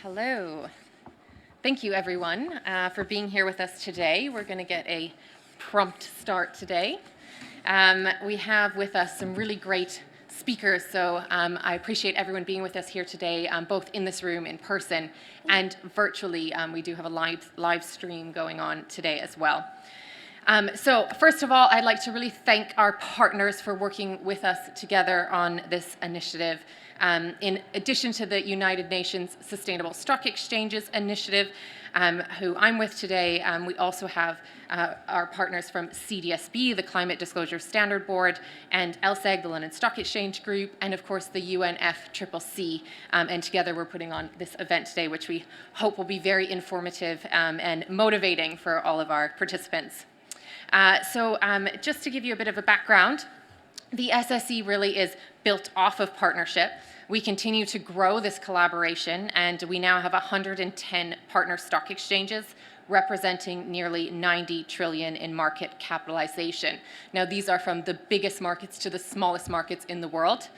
Hello. Thank you, everyone, for being here with us today. We're going to get a prompt start today. We have with us some really great speakers, so I appreciate everyone being with us here today, both in this room in person and virtually. We do have a live stream going on today as well. So first of all, I'd like to really thank our partners for working with us together on this initiative. In addition to the United Nations Sustainable Stock Exchanges Initiative, who I'm with today, we also have our partners from CDSB, the Climate Disclosure Standard Board, and LSEG, the London Stock Exchange Group, and of course the UNFCCC. And together we're putting on this event today, which we hope will be very informative and motivating for all of our participants. So just to give you a bit of a background, the SSE really is built off of partnership. We continue to grow this collaboration, and we now have 110 partner stock exchanges representing nearly 90 trillion in market capitalization. Now, these are from the biggest markets to the smallest markets in the world.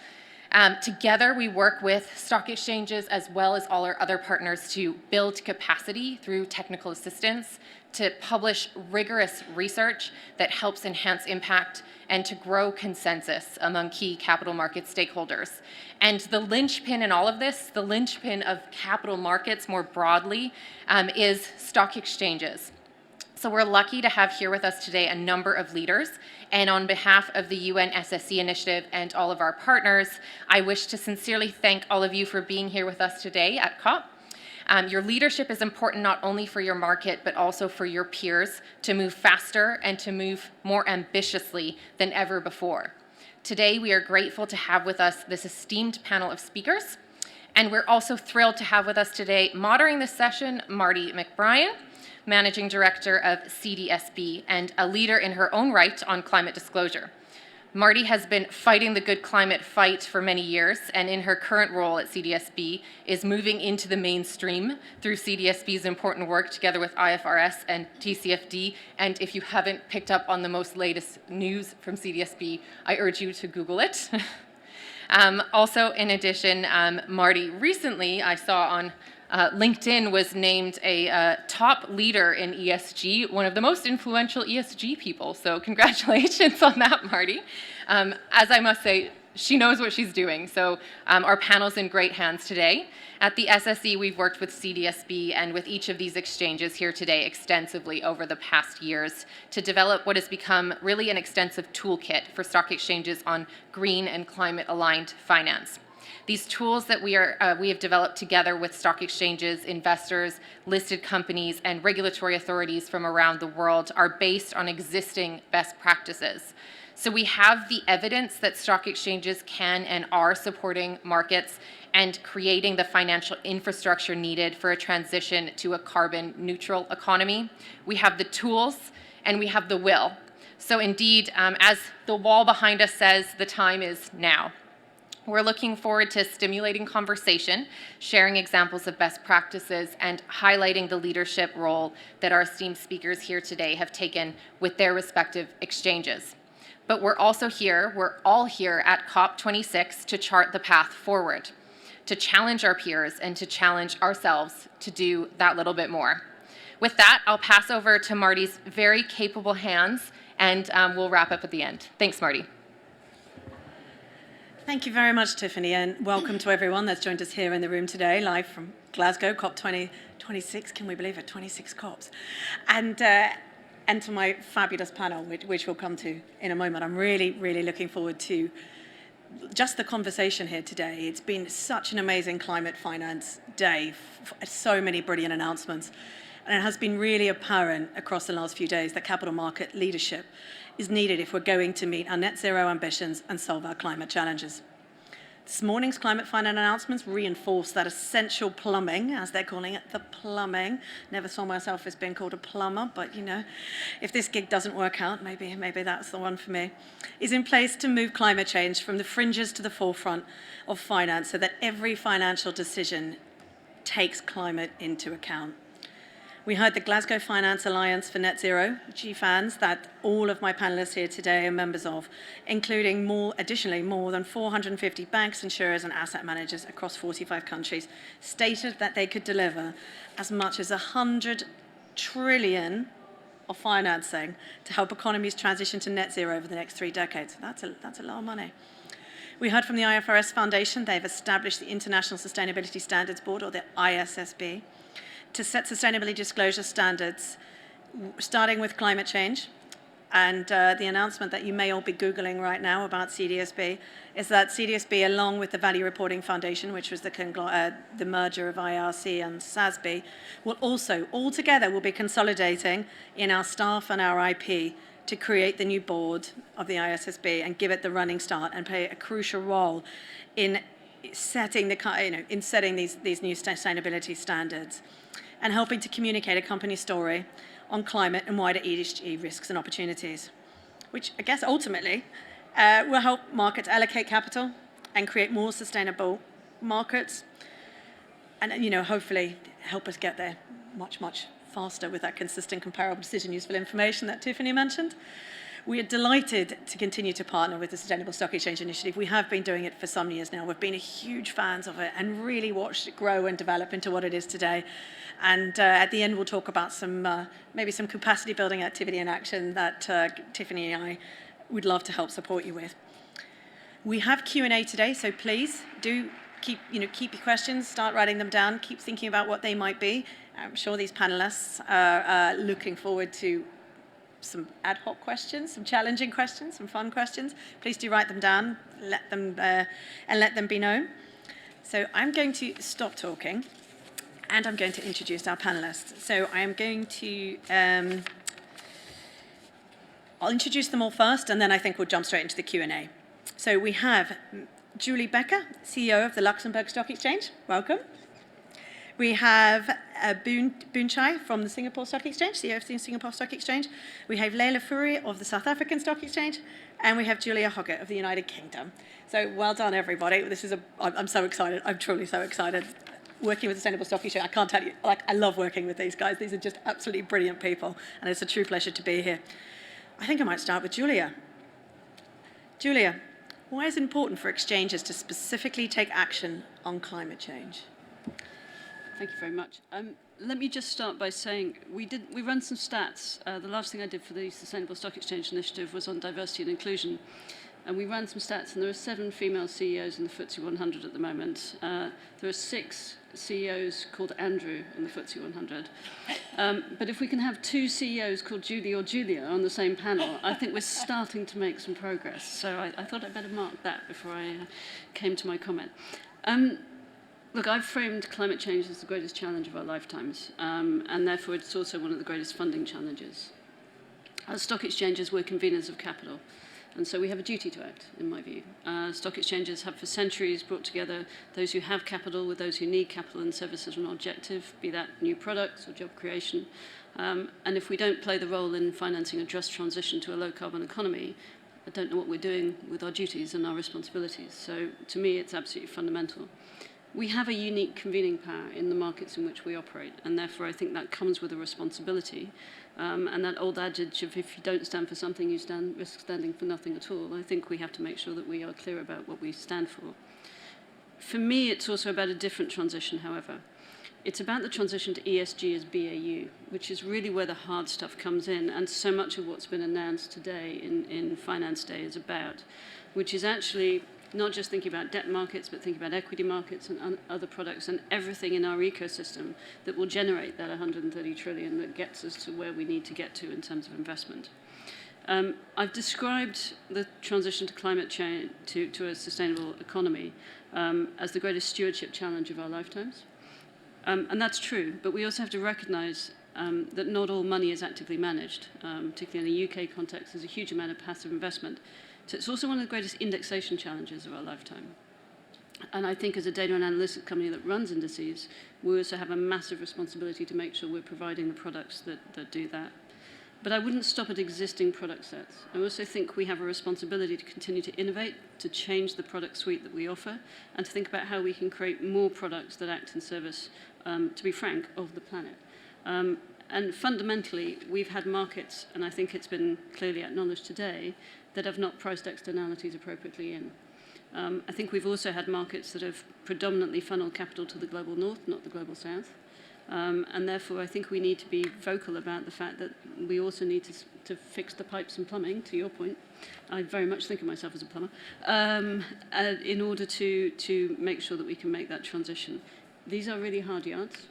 Together, we work with stock exchanges as well as all our other partners to build capacity through technical assistance, to publish rigorous research that helps enhance impact, and to grow consensus among key capital market stakeholders. And the linchpin in all of this, the linchpin of capital markets more broadly, is stock exchanges. So we're lucky to have here with us today a number of leaders, and on behalf of the UN SSE initiative and all of our partners, I wish to sincerely thank all of you for being here with us today at COP. Your leadership is important not only for your market, but also for your peers to move faster and to move more ambitiously than ever before. Today, we are grateful to have with us this esteemed panel of speakers, and we're also thrilled to have with us today, moderating this session, Marty McBrien, Managing Director of CDSB and a leader in her own right on climate disclosure. Marty has been fighting the good climate fight for many years, and in her current role at CDSB is moving into the mainstream through CDSB's important work together with IFRS and TCFD. And if you haven't picked up on the most latest news from CDSB, I urge you to Google it. Also, in addition, Marty recently, I saw on LinkedIn, was named a top leader in ESG, one of the most influential ESG people. So congratulations on that, Marty. As I must say, she knows what she's doing. So our panel's in great hands today. At the SSE, we've worked with CDSB and with each of these exchanges here today extensively over the past years to develop what has become really an extensive toolkit for stock exchanges on green and climate-aligned finance. These tools that we have developed together with stock exchanges, investors, listed companies, and regulatory authorities from around the world are based on existing best practices. So we have the evidence that stock exchanges can and are supporting markets and creating the financial infrastructure needed for a transition to a carbon neutral economy. We have the tools and we have the will. So indeed, as the wall behind us says, the time is now. We're looking forward to stimulating conversation, sharing examples of best practices, and highlighting the leadership role that our esteemed speakers here today have taken with their respective exchanges. But we're all here at COP26 to chart the path forward, to challenge our peers and to challenge ourselves to do that little bit more. With that, I'll pass over to Marty's very capable hands, and we'll wrap up at the end. Thanks, Marty. Thank you very much, Tiffany, and welcome to everyone that's joined us here in the room today, live from Glasgow, COP 2026, can we believe it, 26 COPs. And to my fabulous panel, which we'll come to in a moment. I'm really, really looking forward to just the conversation here today. It's been such an amazing climate finance day, so many brilliant announcements. And it has been really apparent across the last few days that capital market leadership is needed if we're going to meet our net zero ambitions and solve our climate challenges. This morning's climate finance announcements reinforce that essential plumbing, as they're calling it, the plumbing. Never saw myself as being called a plumber, but you know, if this gig doesn't work out, maybe that's the one for me, is in place to move climate change from the fringes to the forefront of finance so that every financial decision takes climate into account. We heard the Glasgow Financial Alliance for Net Zero, GFANZ, that all of my panelists here today are members of, including additionally more than 450 banks, insurers and asset managers across 45 countries, stated that they could deliver as much as 100 trillion of financing to help economies transition to net zero over the next 3 decades. That's a lot of money. We heard from the IFRS Foundation. They've established the International Sustainability Standards Board, or the ISSB, to set sustainability disclosure standards, starting with climate change. And the announcement that you may all be Googling right now about CDSB is that CDSB, along with the Value Reporting Foundation, which was the merger of IRC and SASB, will also, all together, will be consolidating in our staff and our IP to create the new board of the ISSB and give it the running start and play a crucial role in setting these new sustainability standards and helping to communicate a company story on climate and wider ESG risks and opportunities, which I guess ultimately will help markets allocate capital and create more sustainable markets and hopefully help us get there much, much faster with that consistent, comparable, decision useful information that Tiffany mentioned. We are delighted to continue to partner with the Sustainable Stock Exchange Initiative. We have been doing it for some years now. We've been huge fans of it and really watched it grow and develop into what it is today. And at the end, we'll talk about maybe some capacity building activity and action that Tiffany and I would love to help support you with. We have Q&A today, so please do keep your questions, start writing them down, keep thinking about what they might be. I'm sure these panelists are looking forward to some ad hoc questions, some challenging questions, some fun questions. Please do write them down, let them be known. So I'm going to stop talking, and I'm going to introduce our panelists. So I am going to, I'll introduce them all first, and then I think we'll jump straight into the Q&A. So we have Julie Becker, CEO of the Luxembourg Stock Exchange. Welcome. We have Boon Chai from the Singapore Stock Exchange, CEO of the Singapore Stock Exchange. We have Leila Fourie of the South African Stock Exchange. And we have Julia Hoggett of the United Kingdom. So well done, everybody. I'm so excited. I'm truly so excited. Working with the Sustainable Stock Exchange, I can't tell you, I love working with these guys. These are just absolutely brilliant people. And it's a true pleasure to be here. I think I might start with Julia. Julia, why is it important for exchanges to specifically take action on climate change? Thank you very much. Let me just start by saying we ran some stats. The last thing I did for the Sustainable Stock Exchange Initiative was on diversity and inclusion. And we ran some stats, and there are 7 female CEOs in the FTSE 100 at the moment. There are 6 CEOs called Andrew in the FTSE 100. But if we can have 2 CEOs called Julie or Julia on the same panel, I think we're starting to make some progress. So I thought I'd better mark that before I came to my comment. Look, I've framed climate change as the greatest challenge of our lifetimes, and therefore it's also one of the greatest funding challenges. As stock exchanges, we're conveners of capital, and so we have a duty to act, in my view. Stock exchanges have for centuries brought together those who have capital with those who need capital and service as an objective, be that new products or job creation. And if we don't play the role in financing a just transition to a low-carbon economy, I don't know what we're doing with our duties and our responsibilities. So to me, it's absolutely fundamental. We have a unique convening power in the markets in which we operate, and therefore I think that comes with a responsibility. And that old adage of if you don't stand for something, you risk standing for nothing at all. I think we have to make sure that we are clear about what we stand for. For me, it's also about a different transition, however. It's about the transition to ESG as BAU, which is really where the hard stuff comes in, and so much of what's been announced today in Finance Day is about, which is actually not just thinking about debt markets, but thinking about equity markets and other products and everything in our ecosystem that will generate that 130 trillion that gets us to where we need to get to in terms of investment. I've described the transition to climate change, to a sustainable economy, as the greatest stewardship challenge of our lifetimes. And that's true, but we also have to recognize that not all money is actively managed, particularly in the UK context. There's a huge amount of passive investment. So it's also one of the greatest indexation challenges of our lifetime. And I think as a data and analytics company that runs indices, we also have a massive responsibility to make sure we're providing the products that do that. But I wouldn't stop at existing product sets. I also think we have a responsibility to continue to innovate, to change the product suite that we offer, and to think about how we can create more products that act in service, to be frank, of the planet. And fundamentally, we've had markets, and I think it's been clearly acknowledged today, that have not priced externalities appropriately in. I think we've also had markets that have predominantly funneled capital to the global north, not the global south. And therefore, I think we need to be vocal about the fact that we also need to fix the pipes and plumbing, to your point. I very much think of myself as a plumber, in order to make sure that we can make that transition. These are really hard yards.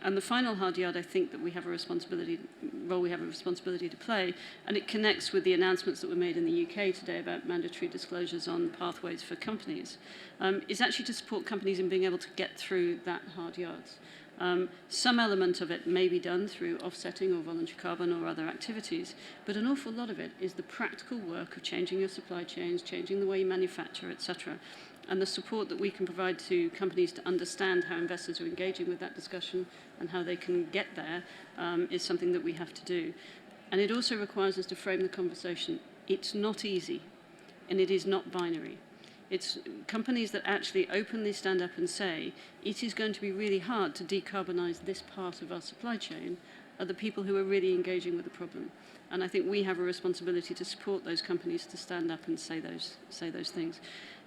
And the final hard yard, I think that we have a responsibility to play, and it connects with the announcements that were made in the UK today about mandatory disclosures on pathways for companies, is actually to support companies in being able to get through that hard yards. Some element of it may be done through offsetting or voluntary carbon or other activities, but an awful lot of it is the practical work of changing your supply chains, changing the way you manufacture, etc. And the support that we can provide to companies to understand how investors are engaging with that discussion and how they can get there is something that we have to do. And it also requires us to frame the conversation. It's not easy, and it is not binary. It's companies that actually openly stand up and say, it is going to be really hard to decarbonise this part of our supply chain, are the people who are really engaging with the problem. And I think we have a responsibility to support those companies to stand up and say those things.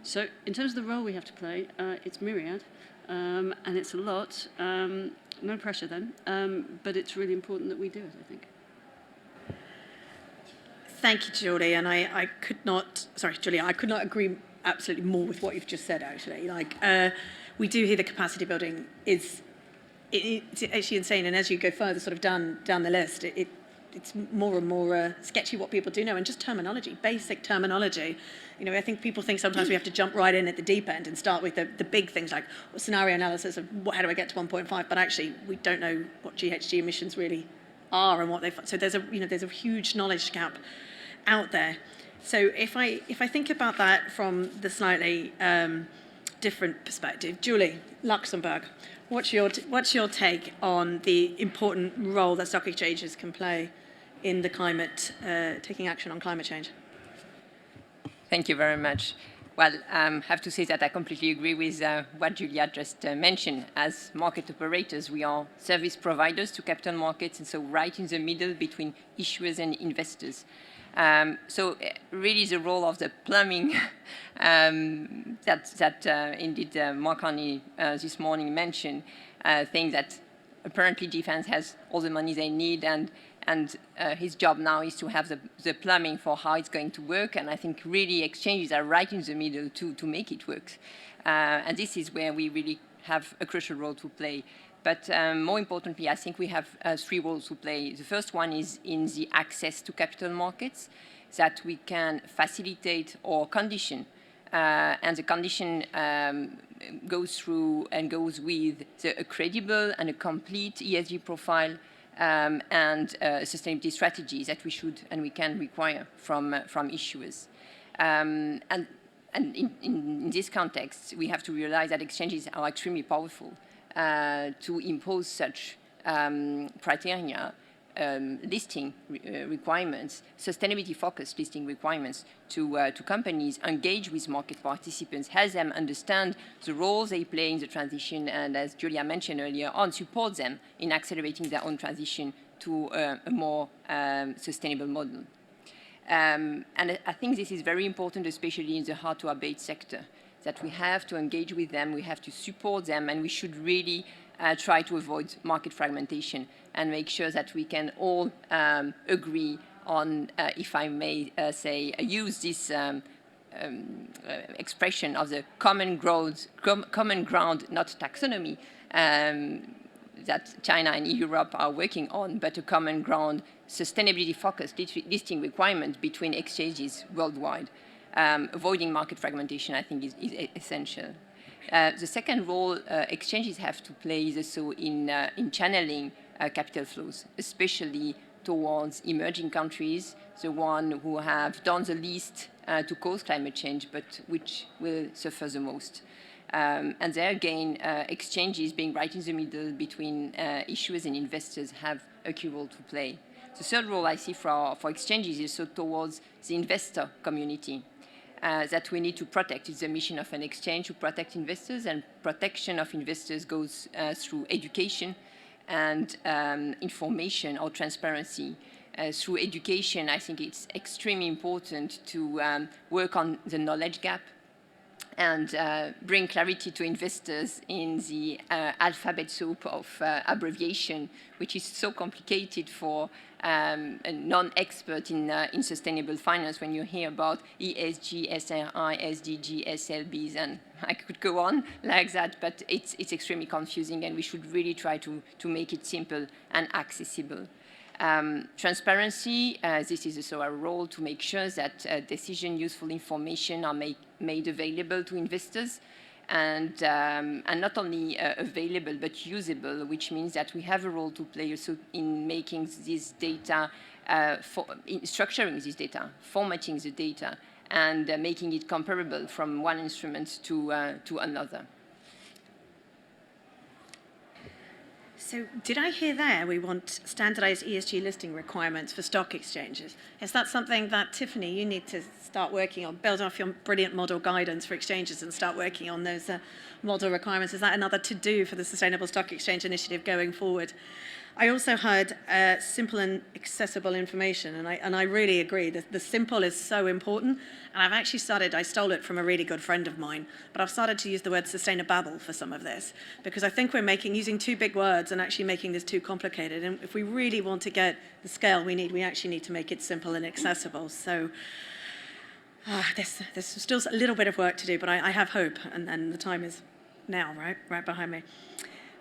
So in terms of the role we have to play, it's myriad, and it's a lot. No pressure then, but it's really important that we do it, I think. Thank you, Julie. And I could not agree absolutely more with what you've just said, actually. We do hear the capacity building it's actually insane. And as you go further sort of down the list, it's more and more sketchy what people do know, and just terminology, basic terminology. I think people think sometimes we have to jump right in at the deep end and start with the big things like scenario analysis of how do I get to 1.5, but actually we don't know what GHG emissions really are and what they. So there's a huge knowledge gap out there. So if I think about that from the slightly different perspective, Julie, Luxembourg, what's your take on the important role that stock exchanges can play in the climate, taking action on climate change? Thank you very much. Well, I have to say that I completely agree with what Julia just mentioned. As market operators, we are service providers to capital markets, and so right in the middle between issuers and investors. So really the role of the plumbing that indeed Marc-Henri this morning mentioned, saying that apparently GFANZ has all the money they need, and his job now is to have the plumbing for how it's going to work. And I think really exchanges are right in the middle to make it work. And this is where we really have a crucial role to play. But more importantly, I think we have three roles to play. The first one is in the access to capital markets, that we can facilitate or condition. And the condition goes through and goes with a credible and a complete ESG profile and sustainability strategies that we should and we can require from issuers. And in this context, we have to realize that exchanges are extremely powerful to impose such criteria, listing requirements, sustainability-focused listing requirements to companies, engage with market participants, help them understand the roles they play in the transition, and as Julia mentioned earlier on, support them in accelerating their own transition to a more sustainable model. And I think this is very important, especially in the hard-to-abate sector, that we have to engage with them, we have to support them, and we should really try to avoid market fragmentation and make sure that we can all agree on, if I may say, use this expression of the common ground, not taxonomy, that China and Europe are working on, but a common ground sustainability-focused listing requirement between exchanges worldwide. Avoiding market fragmentation, I think, is essential. The second role exchanges have to play is also in channeling capital flows, especially towards emerging countries, the one who have done the least to cause climate change, but which will suffer the most. And there again, exchanges being right in the middle between issuers and investors have a key role to play. The third role I see for exchanges is also towards the investor community. That we need to protect. It's the mission of an exchange to protect investors, and protection of investors goes through education and information or transparency. Through education, I think it's extremely important to work on the knowledge gap and bring clarity to investors in the alphabet soup of abbreviation, which is so complicated for a non-expert in sustainable finance when you hear about ESG, SRI, SDG, SLBs, and I could go on like that, but it's extremely confusing, and we should really try to make it simple and accessible. Transparency, this is also our role to make sure that decision-useful information are made available to investors, and not only available but usable, which means that we have a role to play also in making this data, in structuring this data, formatting the data, and making it comparable from one instrument to another. So did I hear there we want standardized ESG listing requirements for stock exchanges? Is that something that, Tiffany, you need to start working on, build off your brilliant model guidance for exchanges and start working on those model requirements? Is that another to-do for the Sustainable Stock Exchange Initiative going forward? I also heard simple and accessible information, and I really agree. The simple is so important, and I've actually started, I stole it from a really good friend of mine, but I've started to use the word sustainababble for some of this, because I think we're using two big words and actually making this too complicated, and if we really want to get the scale we need, we actually need to make it simple and accessible. So there's still a little bit of work to do, but I have hope, and the time is now, right behind me.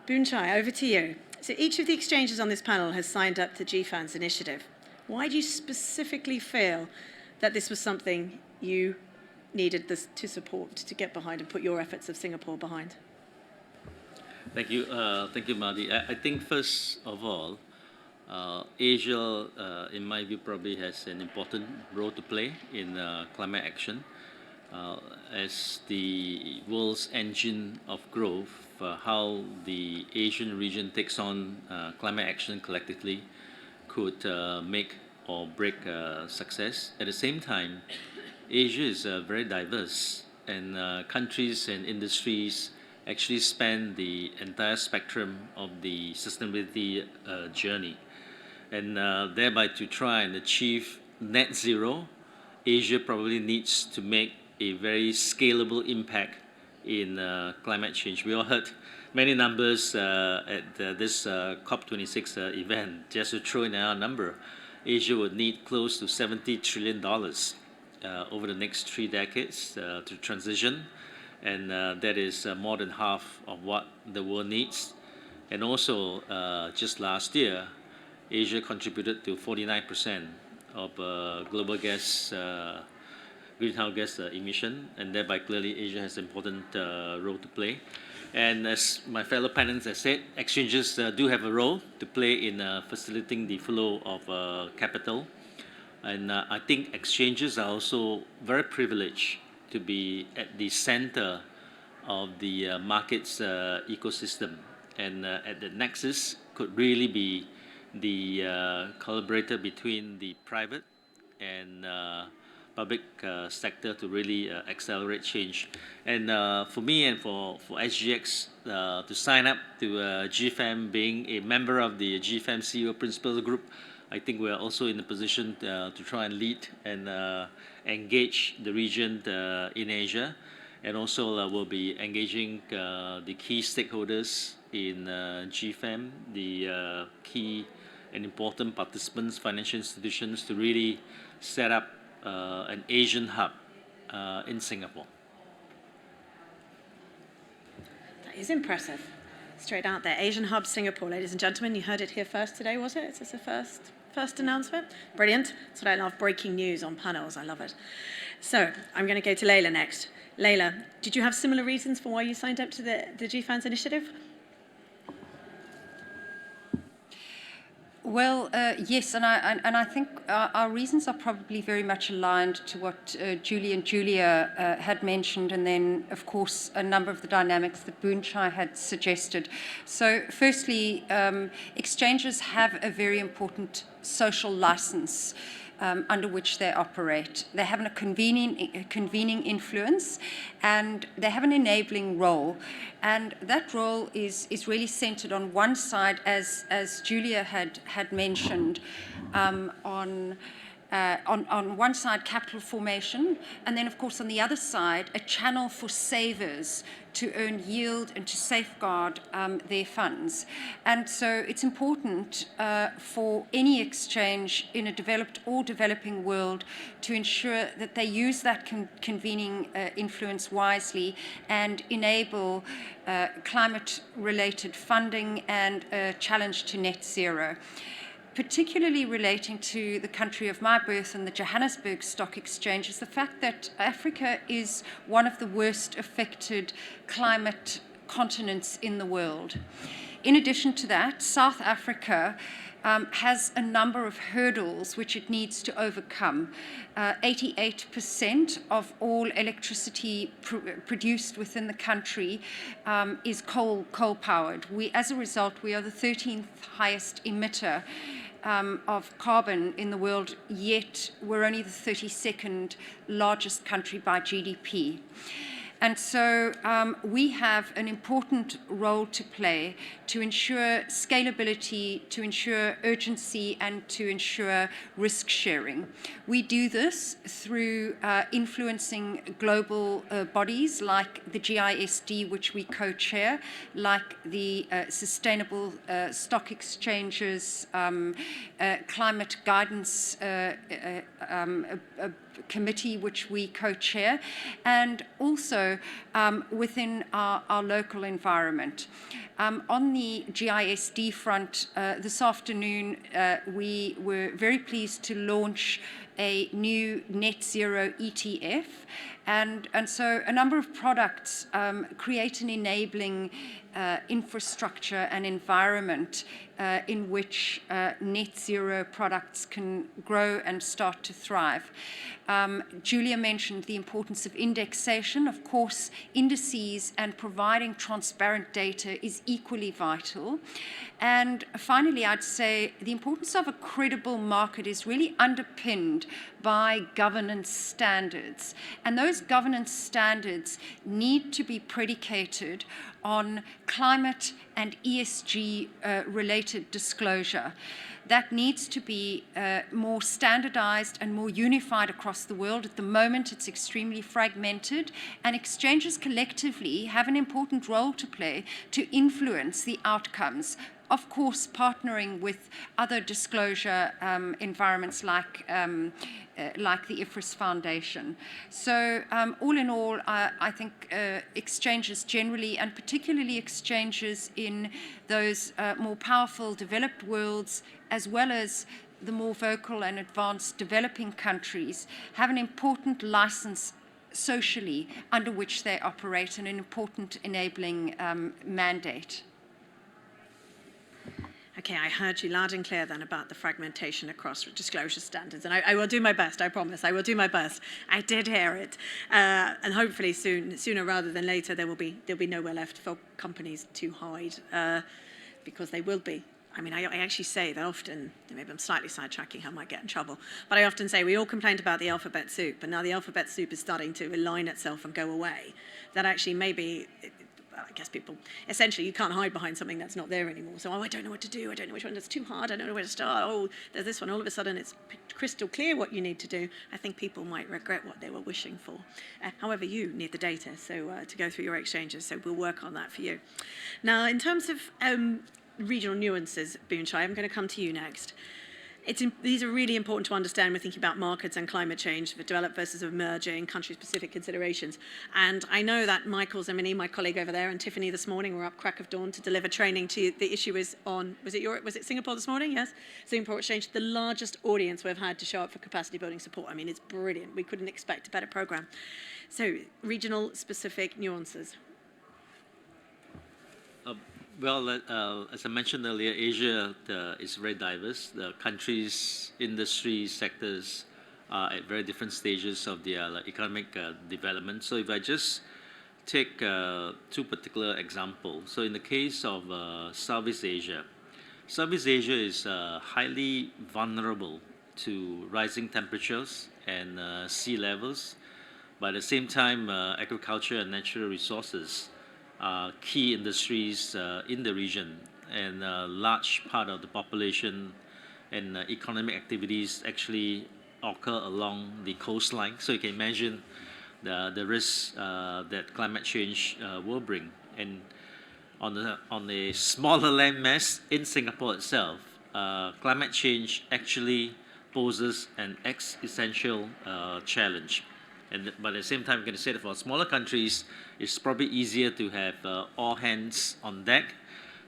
Boonchai, over to you. So each of the exchanges on this panel has signed up to GFANZ initiative. Why do you specifically feel that this was something you needed to support, to get behind and put your efforts of Singapore behind? Thank you, Mardi. I think first of all, Asia, in my view, probably has an important role to play in climate action. As the world's engine of growth, how the Asian region takes on climate action collectively could make or break success. At the same time, Asia is very diverse, and countries and industries actually span the entire spectrum of the sustainability journey. And thereby, to try and achieve net zero, Asia probably needs to make a very scalable impact in climate change. We all heard many numbers at this COP26 event. Just to throw in our number, Asia would need close to $70 trillion over the next 3 decades to transition, and that is more than half of what the world needs. And also, just last year, Asia contributed to 49% of global greenhouse gas emission, and thereby clearly Asia has an important role to play. And as my fellow panelists have said, exchanges do have a role to play in facilitating the flow of capital. And I think exchanges are also very privileged to be at the center of the market's ecosystem. And at the nexus could really be the collaborator between the private and public sector to really accelerate change. And for me and for SGX to sign up to GFAM, being a member of the GFAM CEO Principal Group, I think we're also in a position to try and lead and engage the region in Asia. And also we'll be engaging the key stakeholders in GFAM, the key and important participants, financial institutions, to really set up an Asian hub in Singapore. That is impressive. Straight out there. Asian hub Singapore, ladies and gentlemen. You heard it here first today, was it? Is this a first announcement? Brilliant. That's what I love, breaking news on panels. I love it. So I'm going to go to Leila next. Leila, did you have similar reasons for why you signed up to the GFANZ initiative? Well, yes, and I think our reasons are probably very much aligned to what Julie and Julia had mentioned, and then, of course, a number of the dynamics that Boonchai had suggested. So, firstly, exchanges have a very important social license under which they operate. They have a convening influence, and they have an enabling role. And that role is really centered on one side, as Julia had mentioned, on one side, capital formation, and then, of course, on the other side, a channel for savers to earn yield and to safeguard their funds. And so it's important for any exchange in a developed or developing world to ensure that they use that convening influence wisely and enable climate-related funding and a challenge to net zero. Particularly relating to the country of my birth and the Johannesburg Stock Exchange is the fact that Africa is one of the worst affected climate continents in the world. In addition to that, South Africa has a number of hurdles which it needs to overcome. 88% of all electricity produced within the country is coal-powered. As a result, we are the 13th highest emitter of carbon in the world, yet we're only the 32nd largest country by GDP. And so we have an important role to play to ensure scalability, to ensure urgency, and to ensure risk sharing. We do this through influencing global bodies like the GISD, which we co-chair, like the Sustainable Stock Exchanges Climate Guidance Committee, which we co-chair, and also within our local environment. On the GISD front, this afternoon we were very pleased to launch a new net zero ETF, and so a number of products create an enabling infrastructure and environment in which net zero products can grow and start to thrive. Julia mentioned the importance of indexation. Of course, indices and providing transparent data is equally vital. And finally, I'd say the importance of a credible market is really underpinned by governance standards. And those governance standards need to be predicated on climate and ESG related disclosure. That needs to be more standardized and more unified across the world. At the moment, it's extremely fragmented, and exchanges collectively have an important role to play to influence the outcomes. Of course, partnering with other disclosure environments like the IFRS Foundation. So all in all, I think exchanges generally, and particularly exchanges in those more powerful developed worlds, as well as the more vocal and advanced developing countries, have an important license socially under which they operate and an important enabling mandate. Okay, I heard you loud and clear then about the fragmentation across disclosure standards, and I will do my best, I promise, I will do my best. I did hear it, and hopefully sooner rather than later, there'll be nowhere left for companies to hide, because they will be. I mean, I actually say that often, maybe I'm slightly sidetracking, I might get in trouble, but I often say we all complained about the alphabet soup, but now the alphabet soup is starting to align itself and go away. That actually maybe, I guess people, essentially you can't hide behind something that's not there anymore. So, I don't know what to do, I don't know which one is too hard, I don't know where to start, oh, there's this one, all of a sudden it's crystal clear what you need to do. I think people might regret what they were wishing for. However, you need the data so to go through your exchanges, so we'll work on that for you. Now, in terms of regional nuances, Boonchai, I'm going to come to you next. These are really important to understand when thinking about markets and climate change, for developed versus emerging, country-specific considerations. And I know that Michael Zemini, my colleague over there, and Tiffany this morning were up crack of dawn to deliver training to the issue is on, was it Singapore this morning? Yes? Singapore Exchange, the largest audience we've had to show up for capacity building support. I mean, it's brilliant. We couldn't expect a better program. So, regional specific nuances. Well, as I mentioned earlier, Asia is very diverse. The countries, industries, sectors are at very different stages of their economic development. So if I just take two particular examples. So in the case of Southeast Asia is highly vulnerable to rising temperatures and sea levels. But at the same time, agriculture and natural resources are key industries in the region, and a large part of the population and economic activities actually occur along the coastline. So you can imagine the risks that climate change will bring. And on a smaller landmass in Singapore itself, climate change actually poses an existential challenge. But at the same time, I'm going to say that for smaller countries, it's probably easier to have all hands on deck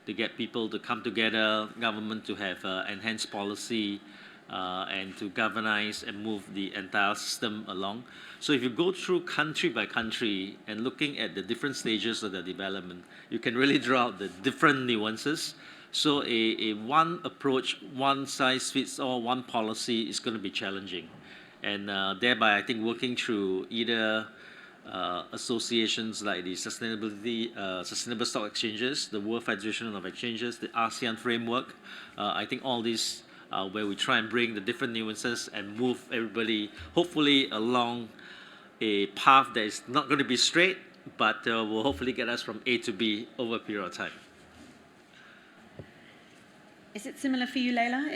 to get people to come together, government to have enhanced policy, and to galvanize and move the entire system along. So if you go through country by country and looking at the different stages of the development, you can really draw out the different nuances. So a one approach, one size fits all, one policy is going to be challenging. And thereby, I think working through either associations like the Sustainable Stock Exchanges, the World Federation of Exchanges, the ASEAN framework, I think all these where we try and bring the different nuances and move everybody, hopefully, along a path that is not going to be straight, but will hopefully get us from A to B over a period of time. Is it similar for you, Leila,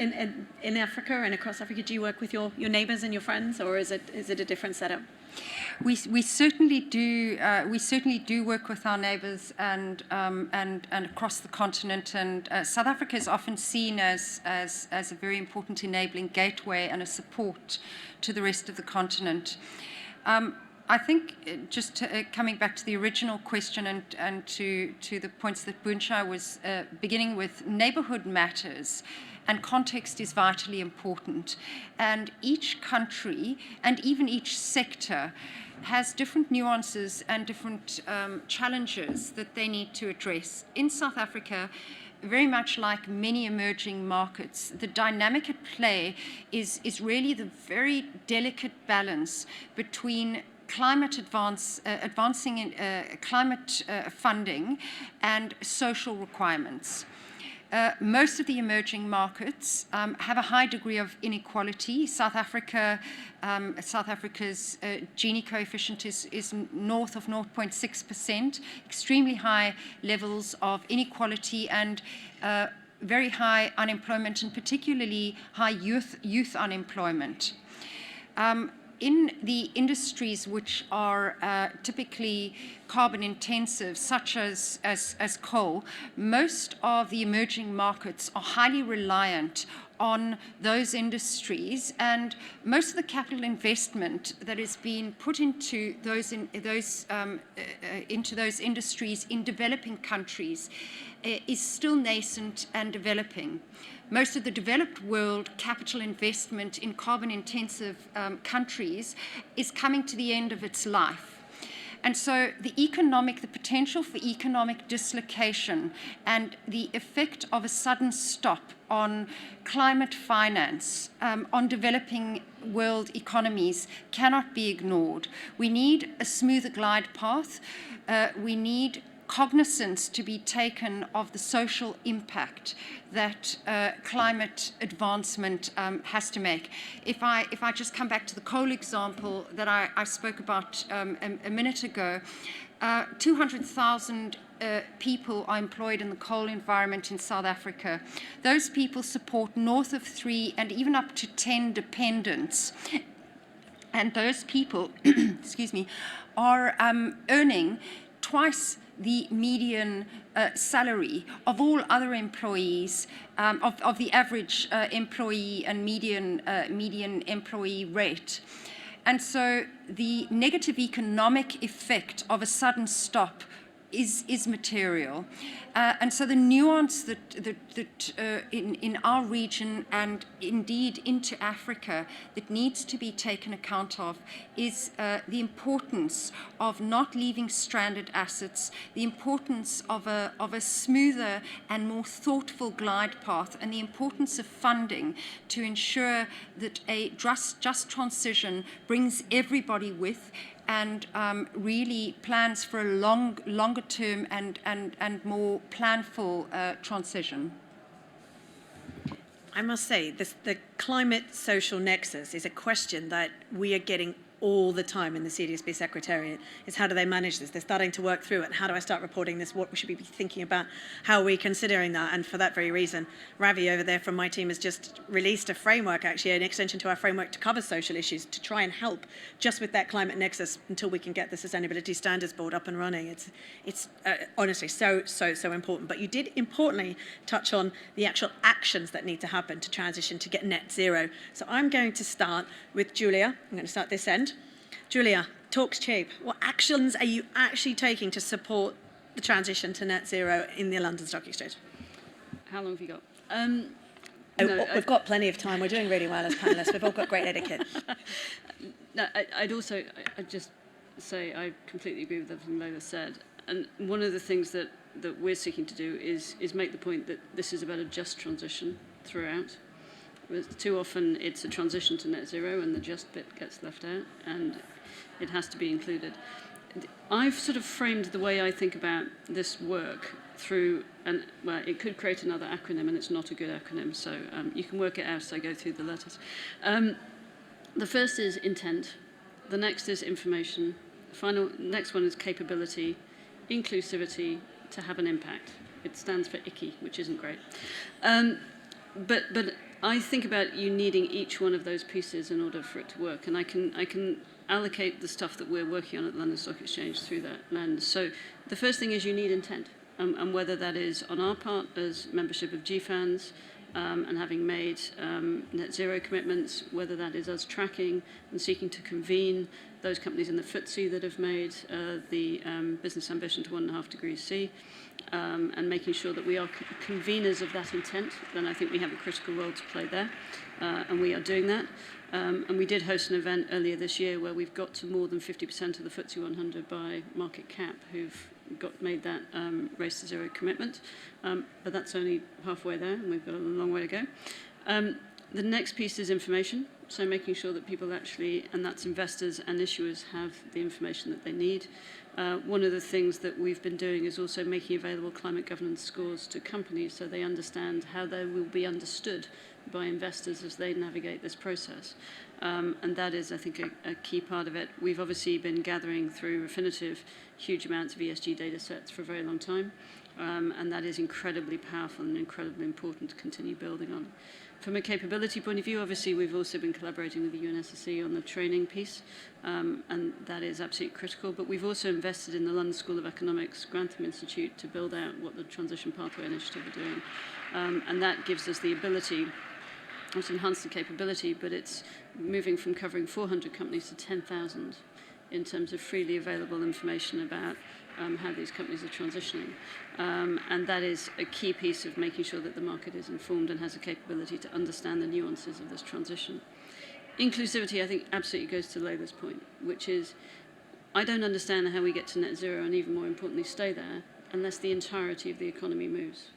in Africa and across Africa? Do you work with your neighbours and your friends, or is it a different setup? We certainly do. We certainly do work with our neighbours and across the continent. And South Africa is often seen as a very important enabling gateway and a support to the rest of the continent. I think just coming back to the original question and to the points that Boonchai was beginning with, neighbourhood matters and context is vitally important. And each country and even each sector has different nuances and different challenges that they need to address. In South Africa, very much like many emerging markets, the dynamic at play is really the very delicate balance between climate advancing in climate funding and social requirements. Most of the emerging markets have a high degree of inequality. South Africa's Gini coefficient is north of 0.6%, extremely high levels of inequality and very high unemployment, and particularly high youth unemployment. In the industries which are typically carbon intensive, such as coal, most of the emerging markets are highly reliant on those industries, and most of the capital investment that is being put into those industries in developing countries is still nascent and developing. Most of the developed world capital investment in carbon-intensive countries is coming to the end of its life. And so the potential for economic dislocation and the effect of a sudden stop on climate finance, on developing world economies cannot be ignored. We need a smoother glide path. We need cognizance to be taken of the social impact that climate advancement has to make. If I just come back to the coal example that I spoke about a minute ago, 200,000 people are employed in the coal environment in South Africa. Those people support north of 3 and even up to 10 dependents. And those people, excuse me, are earning twice the median salary of all other employees, of the average employee and median employee rate. And so the negative economic effect of a sudden stop is material. And so the nuance that in our region and indeed into Africa that needs to be taken account of is the importance of not leaving stranded assets, the importance of a smoother and more thoughtful glide path, and the importance of funding to ensure that a just transition brings everybody with, and really plans for a longer term and more planful transition. I must say, the climate social nexus is a question that we are getting all the time in the CDSB Secretariat, is how do they manage this? They're starting to work through it. How do I start reporting this? What should we be thinking about? How are we considering that? And for that very reason, Ravi over there from my team has just released a framework, actually an extension to our framework to cover social issues, to try and help just with that climate nexus until we can get the Sustainability Standards Board up and running. It's honestly so important. But you did importantly touch on the actual actions that need to happen to transition to get net zero. So I'm going to start with Julia. I'm going to start this end. Julia, talk's cheap. What actions are you actually taking to support the transition to net zero in the London Stock Exchange? How long have you got? We've got plenty of time. We're doing really well as panellists. We've all got great etiquette. No, I'd just say I completely agree with everything Lola said. And one of the things that we're seeking to do is make the point that this is about a just transition throughout. Too often it's a transition to net zero and the just bit gets left out, and it has to be included. I've sort of framed the way I think about this work through, well, it could create another acronym, and it's not a good acronym, so you can work it out as I go through the letters. The first is intent, the next is information, next one is capability, inclusivity, to have an impact. It stands for ICCY, which isn't great. But I think about you needing each one of those pieces in order for it to work, and I can allocate the stuff that we're working on at the London Stock Exchange through that lens. So the first thing is you need intent, and whether that is on our part as membership of GFANZ and having made net zero commitments, whether that is us tracking and seeking to convene those companies in the FTSE that have made the business ambition to 1.5 degrees C, and making sure that we are conveners of that intent, then I think we have a critical role to play there, and we are doing that. And we did host an event earlier this year where we've got to more than 50% of the FTSE 100 by market cap who've made that race to zero commitment, but that's only halfway there, and we've got a long way to go. The next piece is information, so making sure that people actually, and that's investors and issuers, have the information that they need. One of the things that we've been doing is also making available climate governance scores to companies so they understand how they will be understood by investors as they navigate this process. And that is, I think, a key part of it. We've obviously been gathering through Refinitiv huge amounts of ESG data sets for a very long time, and that is incredibly powerful and incredibly important to continue building on. From a capability point of view, obviously, we've also been collaborating with the UNSSE on the training piece, and that is absolutely critical. But we've also invested in the London School of Economics Grantham Institute to build out what the Transition Pathway Initiative are doing. And that gives us the ability, it's enhanced the capability, but it's moving from covering 400 companies to 10,000 in terms of freely available information about how these companies are transitioning. And that is a key piece of making sure that the market is informed and has the capability to understand the nuances of this transition. Inclusivity, I think, absolutely goes to Lola's point, which is I don't understand how we get to net zero and, even more importantly, stay there unless the entirety of the economy moves.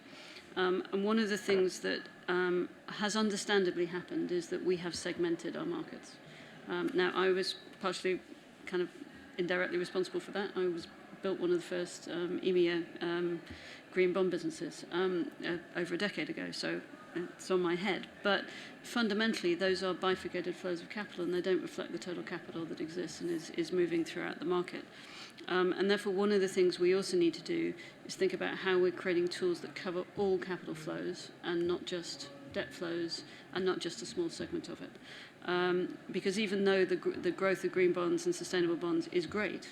And one of the things that has understandably happened is that we have segmented our markets. Now, I was partially kind of indirectly responsible for that. I built one of the first EMEA green bond businesses over a decade ago, so it's on my head. But fundamentally, those are bifurcated flows of capital, and they don't reflect the total capital that exists and is moving throughout the market. And therefore, one of the things we also need to do is think about how we're creating tools that cover all capital flows and not just debt flows and not just a small segment of it. Because even though the growth of green bonds and sustainable bonds is great,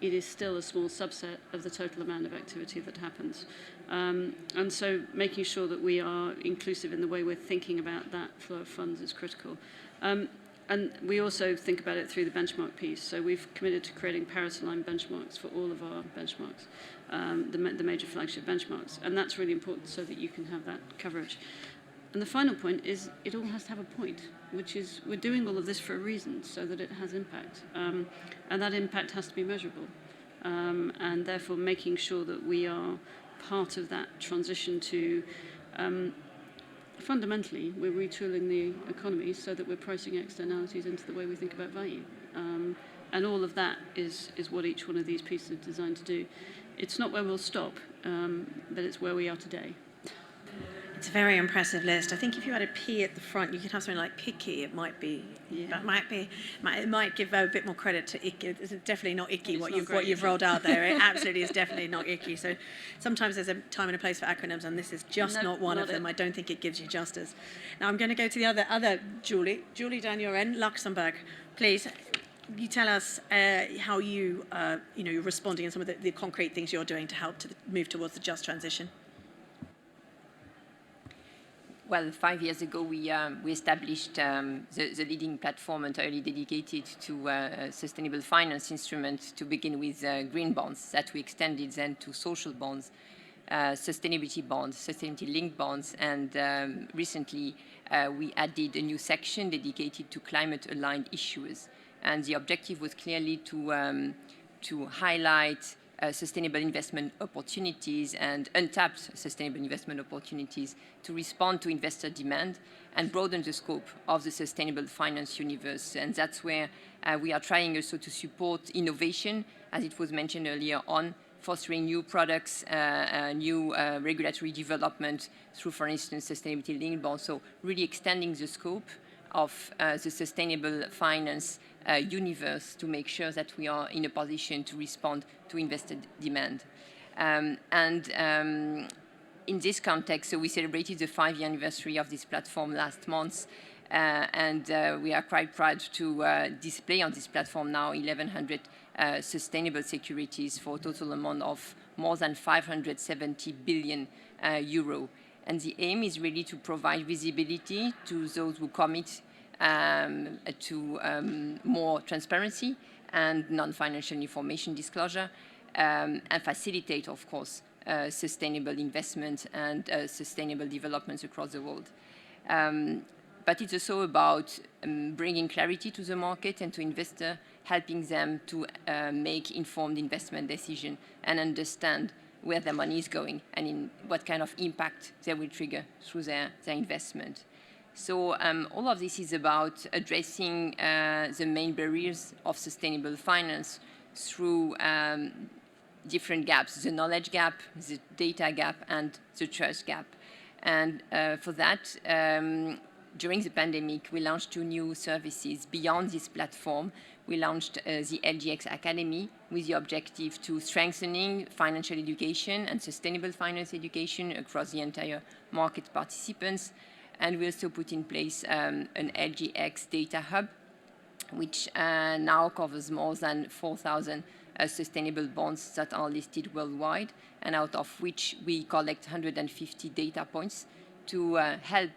it is still a small subset of the total amount of activity that happens. And so making sure that we are inclusive in the way we're thinking about that flow of funds is critical. And we also think about it through the benchmark piece. So we've committed to creating Paris-aligned benchmarks for all of our benchmarks, the major flagship benchmarks. And that's really important so that you can have that coverage. And the final point is it all has to have a point, which is we're doing all of this for a reason, so that it has impact. And that impact has to be measurable. And therefore making sure that we are part of that transition to, fundamentally, we're retooling the economy so that we're pricing externalities into the way we think about value. And all of that is what each one of these pieces is designed to do. It's not where we'll stop, but it's where we are today. It's a very impressive list. I think if you had a P at the front, you could have something like picky. It might be, Yeah. it might give a bit more credit to icky. It's definitely not icky It's what not you've great, is it? rolled out there. It absolutely is definitely not icky. So sometimes there's a time and a place for acronyms, and this is just No, not one of not them. it. I don't think it gives you justice. Now I'm going to go to the other Julie. Julie down your end, Luxembourg, please. You tell us how you're responding and some of the concrete things you're doing to help to move towards the just transition. Well, 5 years ago, we established the leading platform entirely dedicated to sustainable finance instruments, to begin with green bonds that we extended then to social bonds, sustainability-linked bonds, and recently we added a new section dedicated to climate-aligned issuers. And the objective was clearly to highlight sustainable investment opportunities and untapped sustainable investment opportunities to respond to investor demand and broaden the scope of the sustainable finance universe. And that's where we are trying also to support innovation, as it was mentioned earlier on, fostering new products, new regulatory development through, for instance, sustainability-linked bonds. So really extending the scope of the sustainable finance universe to make sure that we are in a position to respond to investor demand. In this context, so we celebrated the 5-year anniversary of this platform last month, and we are quite proud to display on this platform now 1,100 sustainable securities for a total amount of more than 570 billion euro. And the aim is really to provide visibility to those who commit to more transparency and non-financial information disclosure, and facilitate, of course, sustainable investment and sustainable developments across the world. But it's also about bringing clarity to the market and to investors, helping them to make informed investment decisions and understand where their money is going and in what kind of impact they will trigger through their investment. So all of this is about addressing the main barriers of sustainable finance through different gaps: the knowledge gap, the data gap, and the trust gap. And for that, during the pandemic, we launched 2 new services beyond this platform. We launched the LGX Academy with the objective to strengthening financial education and sustainable finance education across the entire market participants. And we also put in place an LGX data hub, which now covers more than 4,000 sustainable bonds that are listed worldwide, and out of which we collect 150 data points to help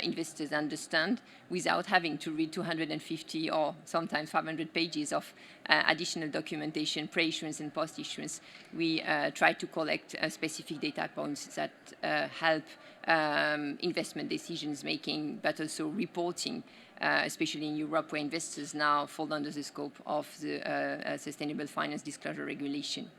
investors understand, without having to read 250 or sometimes 500 pages of additional documentation, pre-issuance and post-issuance. We try to collect specific data points that help investment decisions making, but also reporting, especially in Europe, where investors now fall under the scope of the Sustainable Finance Disclosure Regulation.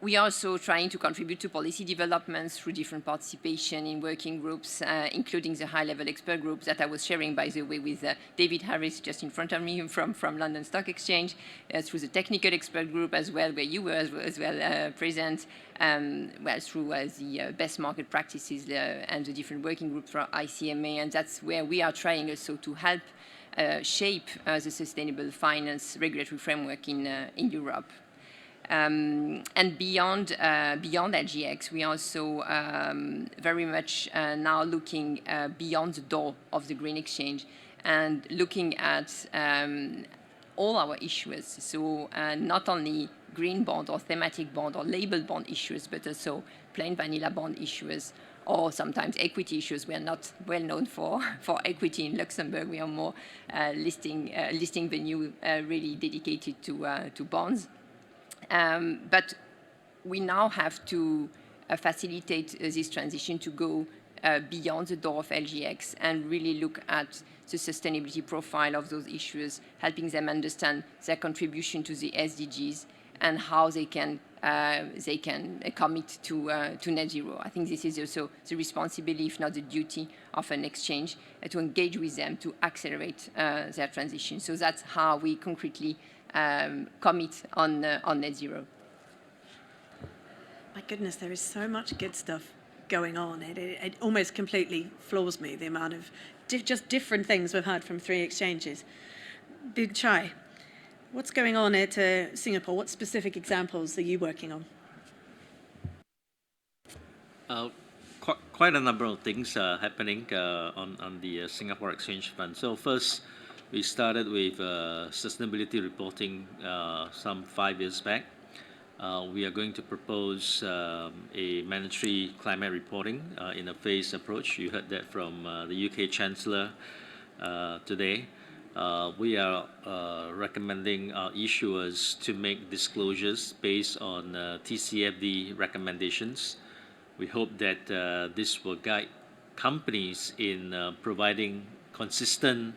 We are also trying to contribute to policy developments through different participation in working groups, including the high-level expert group that I was sharing, by the way, with David Harris just in front of me from London Stock Exchange, through the technical expert group as well, where you were as well present, through the best market practices and the different working groups for ICMA. And that's where we are trying also to help shape the sustainable finance regulatory framework in Europe. And beyond LGX, we are also very much now looking beyond the door of the green exchange and looking at all our issuers. So not only green bond or thematic bond or labeled bond issuers, but also plain vanilla bond issuers, or sometimes equity issuers. We are not well known for equity in Luxembourg. We are more listing venue really dedicated to bonds. But we now have to facilitate this transition to go beyond the door of LGX and really look at the sustainability profile of those issuers, helping them understand their contribution to the SDGs and how they can commit to net zero. I think this is also the responsibility, if not the duty, of an exchange to engage with them to accelerate their transition. So that's how we concretely commit on net zero. My goodness, there is so much good stuff going on. It almost completely floors me, the amount of just different things we've heard from 3 exchanges. Boon Chye, what's going on at Singapore? What specific examples are you working on? Quite a number of things happening on the Singapore Exchange Fund. So first, we started with sustainability reporting some 5 years back. We are going to propose a mandatory climate reporting in a phased approach. You heard that from the UK Chancellor today. We are recommending our issuers to make disclosures based on TCFD recommendations. We hope that this will guide companies in providing consistent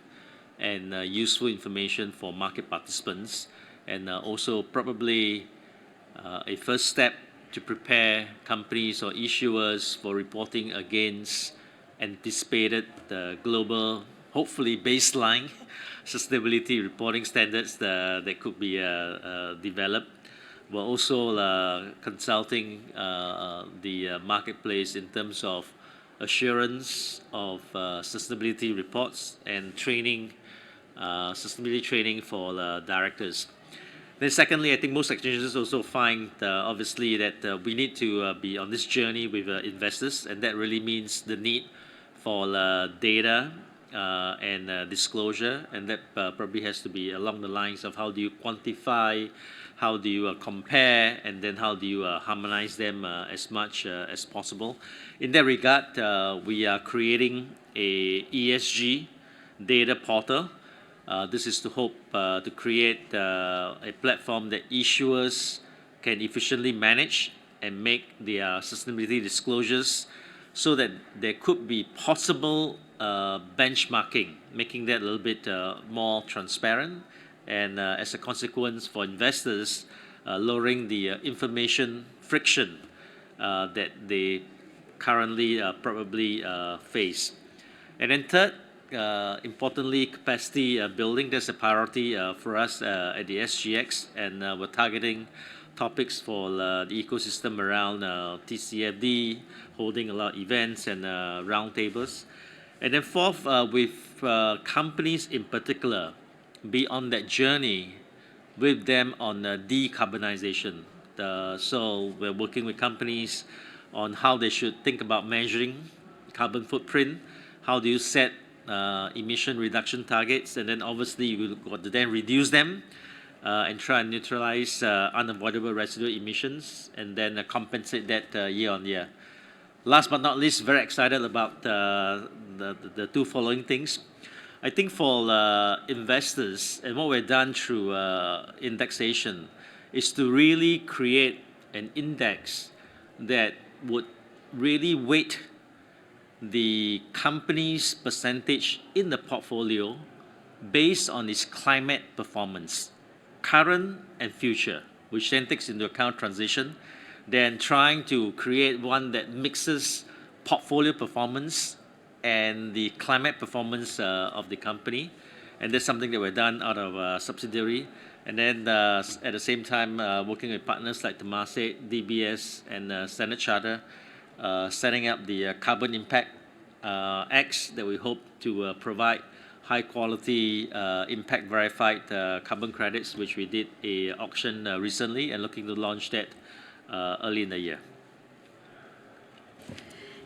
and useful information for market participants, and also probably a first step to prepare companies or issuers for reporting against anticipated global, hopefully baseline sustainability reporting standards that could be developed. We're also consulting the marketplace in terms of assurance of sustainability reports and training, sustainability training for directors. Then secondly, I think most exchanges also find obviously that we need to be on this journey with investors, and that really means the need for data and disclosure, and that probably has to be along the lines of how do you quantify, how do you compare, and then how do you harmonize them as much as possible. In that regard, we are creating a ESG data portal. This is to hope to create a platform that issuers can efficiently manage and make their sustainability disclosures, so that there could be possible benchmarking, making that a little bit more transparent, and as a consequence for investors, lowering the information friction that they currently probably face. And then third, importantly, capacity building. That's a priority for us at the SGX, and we're targeting topics for the ecosystem around TCFD, holding a lot of events and roundtables. And then fourth, with companies in particular, be on that journey with them on decarbonization. So we're working with companies on how they should think about measuring carbon footprint. How do you set emission reduction targets, and then obviously you got to then reduce them and try and neutralize unavoidable residual emissions, and then compensate that year on year. Last but not least, very excited about the 2 following things. I think for investors, and what we've done through indexation, is to really create an index that would really weight the company's percentage in the portfolio based on its climate performance, current and future, which then takes into account transition, then trying to create one that mixes portfolio performance and the climate performance of the company. And that's something that we've done out of a subsidiary. And then at the same time, working with partners like Temasek, DBS, and Standard Chartered, setting up the Carbon Impact X that we hope to provide high quality impact verified carbon credits, which we did a auction recently, and looking to launch that early in the year.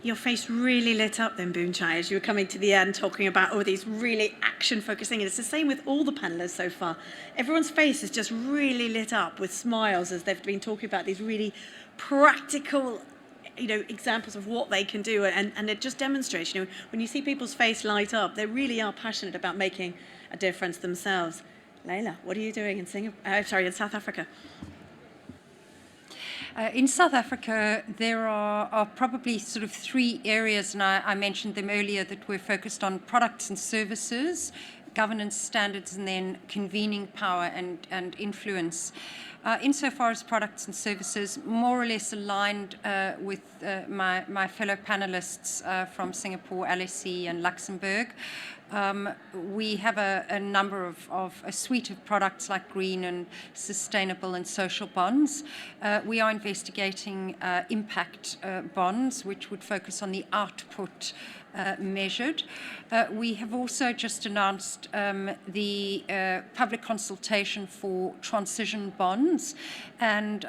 Your face really lit up then, Boon Chye, as you were coming to the end, talking about all these really action-focused things. And it's the same with all the panelists so far. Everyone's face is just really lit up with smiles as they've been talking about these really practical, examples of what they can do. And it just demonstrates, when you see people's face light up, they really are passionate about making a difference themselves. Leila, what are you doing in South Africa? In South Africa, there are probably sort of 3 areas, and I mentioned them earlier, that we're focused on: products and services, governance standards, and then convening power and influence. Insofar as products and services, more or less aligned with my fellow panelists from Singapore, LSE and Luxembourg. We have a number of a suite of products like green and sustainable and social bonds. We are investigating impact bonds, which would focus on the output measured. We have also just announced the public consultation for transition bonds, and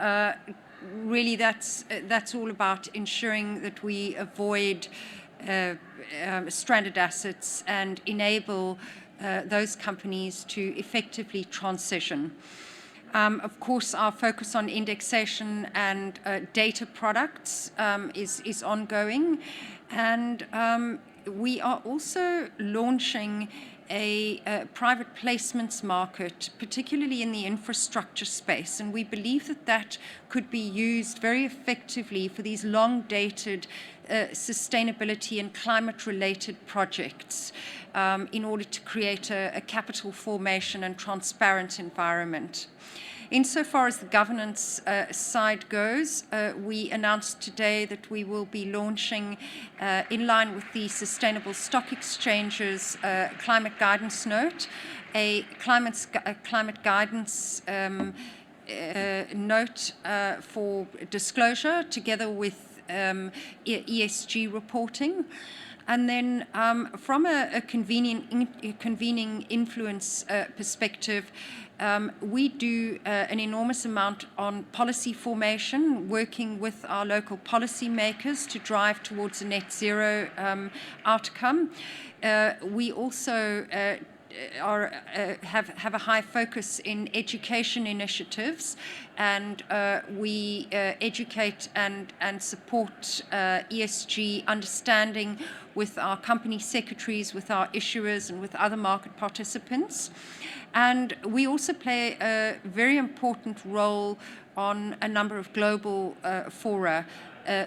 really that's all about ensuring that we avoid stranded assets and enable those companies to effectively transition. Of course, our focus on indexation and data products is ongoing, and we are also launching a private placements market, particularly in the infrastructure space, and we believe that that could be used very effectively for these long-dated sustainability and climate-related projects in order to create a capital formation and transparent environment. Insofar as the governance side goes, we announced today that we will be launching, in line with the Sustainable Stock Exchange's climate guidance note, a climate guidance note for disclosure together with ESG reporting. And then from a convening influence perspective, we do an enormous amount on policy formation, working with our local policy makers to drive towards a net zero outcome. We also have a high focus in education initiatives, and we educate and support ESG understanding with our company secretaries, with our issuers, and with other market participants. And we also play a very important role on a number of global fora.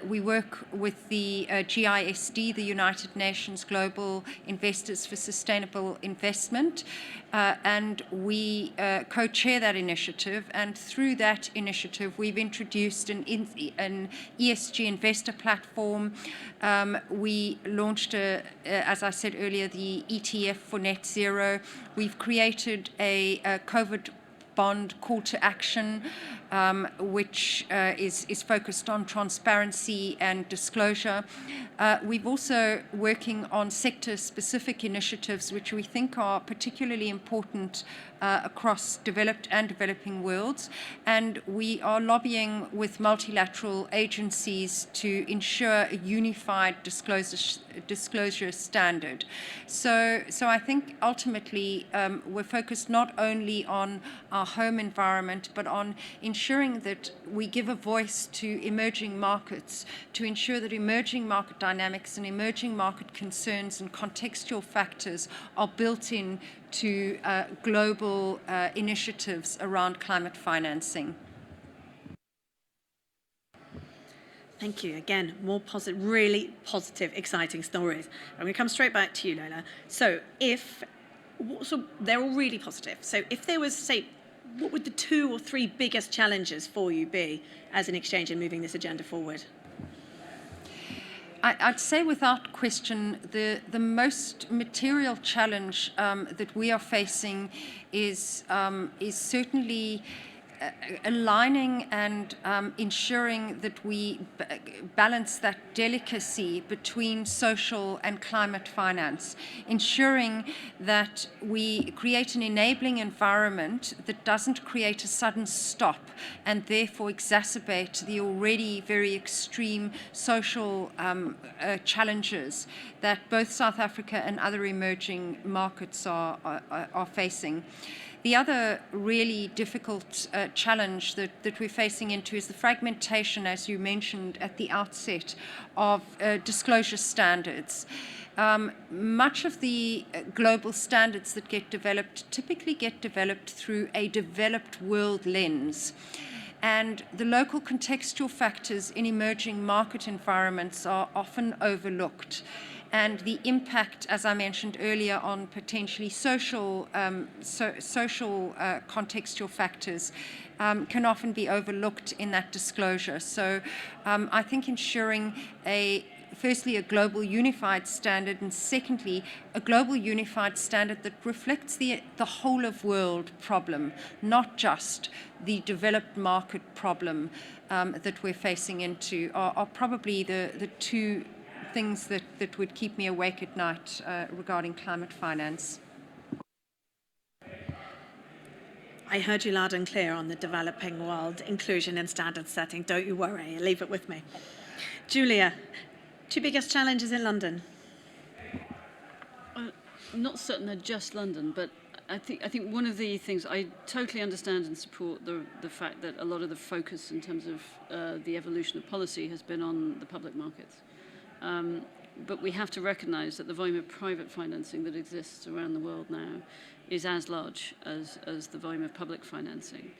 We work with the GISD, the United Nations Global Investors for Sustainable Investment, and we co-chair that initiative. And through that initiative, we've introduced an ESG investor platform. We launched, as I said earlier, the ETF for net zero. We've created a COVID bond call to action, which is focused on transparency and disclosure. We've also working on sector-specific initiatives, which we think are particularly important across developed and developing worlds, and we are lobbying with multilateral agencies to ensure a unified disclosure standard. So I think ultimately we're focused not only on our home environment, but on ensuring that we give a voice to emerging markets, to ensure that emerging market dynamics and emerging market concerns and contextual factors are built in to global initiatives around climate financing. Thank you. Again, more positive, really positive, exciting stories. I'm going to come straight back to you, Lola. So they're all really positive. So if there was, say, what would the 2 or 3 biggest challenges for you be as an exchange in moving this agenda forward? I'd say without question the most material challenge that we are facing is certainly aligning and ensuring that we balance that delicacy between social and climate finance, ensuring that we create an enabling environment that doesn't create a sudden stop and therefore exacerbate the already very extreme social challenges that both South Africa and other emerging markets are facing. The other really difficult challenge that we're facing into is the fragmentation, as you mentioned at the outset, of disclosure standards. Much of the global standards that get developed typically get developed through a developed world lens. And the local contextual factors in emerging market environments are often overlooked. And the impact, as I mentioned earlier, on potentially social contextual factors can often be overlooked in that disclosure. So I think ensuring firstly, a global unified standard, and secondly, a global unified standard that reflects the whole of world problem, not just the developed market problem that we're facing into, are probably the two things that would keep me awake at night regarding climate finance. I heard you loud and clear on the developing world, inclusion and standard setting. Don't you worry, leave it with me. Julia, two biggest challenges in London? I'm not certain they're just London, but I think one of the things I totally understand and support the fact that a lot of the focus in terms of the evolution of policy has been on the public markets. But we have to recognise that the volume of private financing that exists around the world now is as large as the volume of public financing.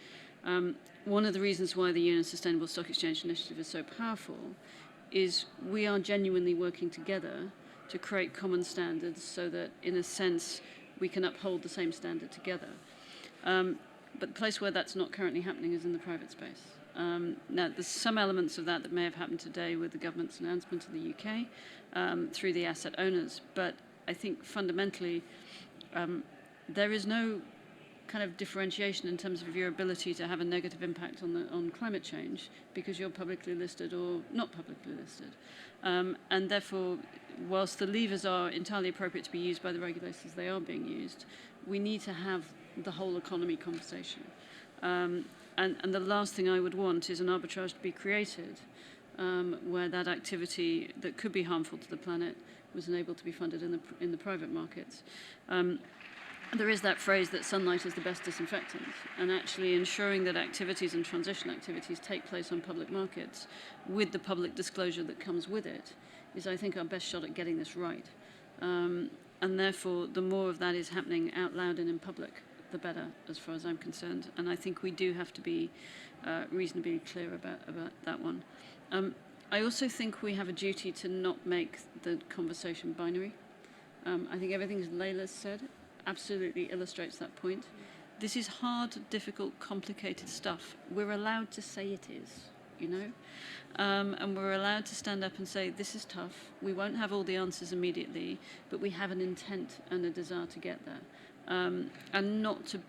One of the reasons why the UN Sustainable Stock Exchange Initiative is so powerful is we are genuinely working together to create common standards so that, in a sense, we can uphold the same standard together. But the place where that's not currently happening is in the private space. Now, there's some elements of that may have happened today with the government's announcement in the UK through the asset owners, but I think fundamentally there is no kind of differentiation in terms of your ability to have a negative impact on climate change because you're publicly listed or not publicly listed. And therefore, whilst the levers are entirely appropriate to be used by the regulators, they are being used, we need to have the whole economy conversation. And the last thing I would want is an arbitrage to be created where that activity that could be harmful to the planet was unable to be funded in the private markets. There is that phrase that sunlight is the best disinfectant, and actually ensuring that activities and transition activities take place on public markets with the public disclosure that comes with it is, I think, our best shot at getting this right. And therefore, the more of that is happening out loud and in public, the better, as far as I'm concerned. And I think we do have to be reasonably clear about that one. I also think we have a duty to not make the conversation binary. I think everything Layla's said absolutely illustrates that point. This is hard, difficult, complicated stuff. We're allowed to say it is, you know? And we're allowed to stand up and say, this is tough. We won't have all the answers immediately, but we have an intent and a desire to get there. And not to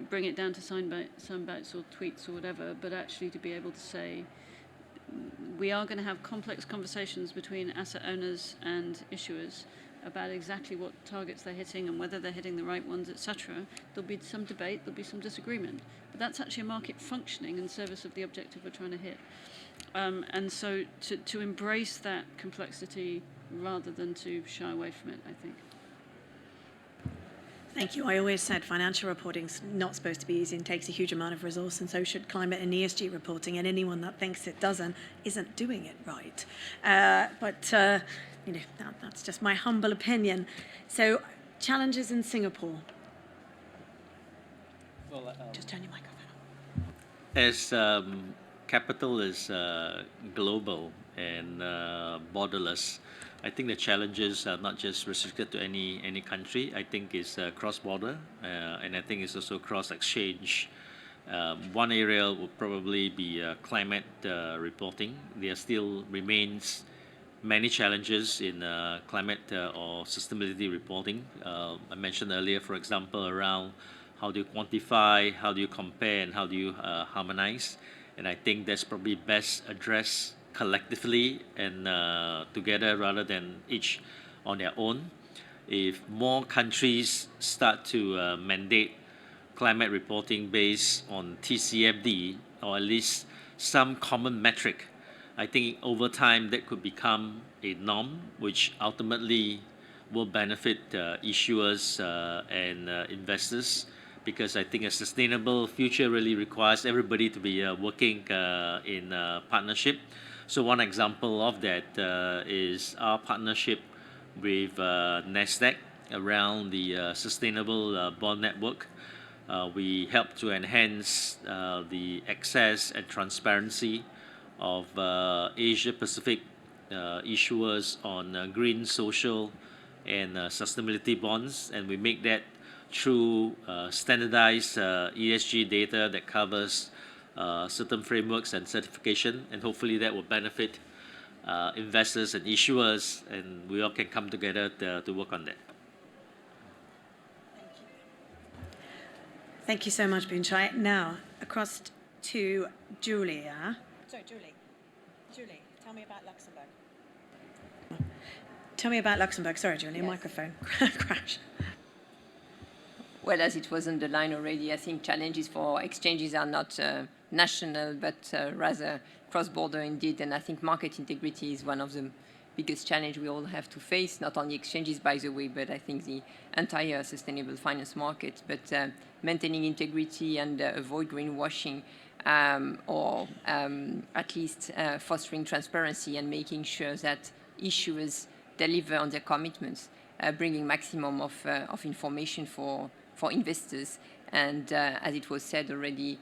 bring it down to soundbites or tweets or whatever, but actually to be able to say, we are going to have complex conversations between asset owners and issuers about exactly what targets they're hitting and whether they're hitting the right ones, etc. There'll be some debate, there'll be some disagreement, but that's actually a market functioning in service of the objective we're trying to hit. And so to embrace that complexity rather than to shy away from it, I think. Thank you. I always said financial reporting's not supposed to be easy and takes a huge amount of resource, and so should climate and ESG reporting, and anyone that thinks it doesn't isn't doing it right. You know, that's just my humble opinion. So, challenges in Singapore. Well, just turn your microphone on. as capital is global and borderless, I think the challenges are not just restricted to any country. I think it's cross-border, and I think it's also cross-exchange. One area will probably be climate reporting. There still remains many challenges in climate or sustainability reporting. I mentioned earlier, for example, around how do you quantify, how do you compare, and how do you harmonize. And I think that's probably best addressed collectively and together rather than each on their own. If more countries start to mandate climate reporting based on TCFD, or at least some common metric, I think over time that could become a norm, which ultimately will benefit issuers and investors, because I think a sustainable future really requires everybody to be working in partnership. So one example of that is our partnership with NASDAQ around the Sustainable Bond Network. We help to enhance the access and transparency of Asia-Pacific issuers on green, social, and sustainability bonds, and we make that through standardized ESG data that covers certain frameworks and certification, and hopefully that will benefit investors and issuers, and we all can come together to work on that. Thank you so much, Boonchai. Now, across to Julia. Sorry, Julie. Julie, tell me about Luxembourg. Tell me about Luxembourg. Sorry, Julie, microphone crash. Well, as it was underlined already, I think challenges for exchanges are not national, but rather cross-border indeed. And I think market integrity is one of the biggest challenges we all have to face, not only exchanges, by the way, but I think the entire sustainable finance market. But maintaining integrity and avoid greenwashing, or at least fostering transparency and making sure that issuers deliver on their commitments, bringing maximum of information for investors, and as it was said already,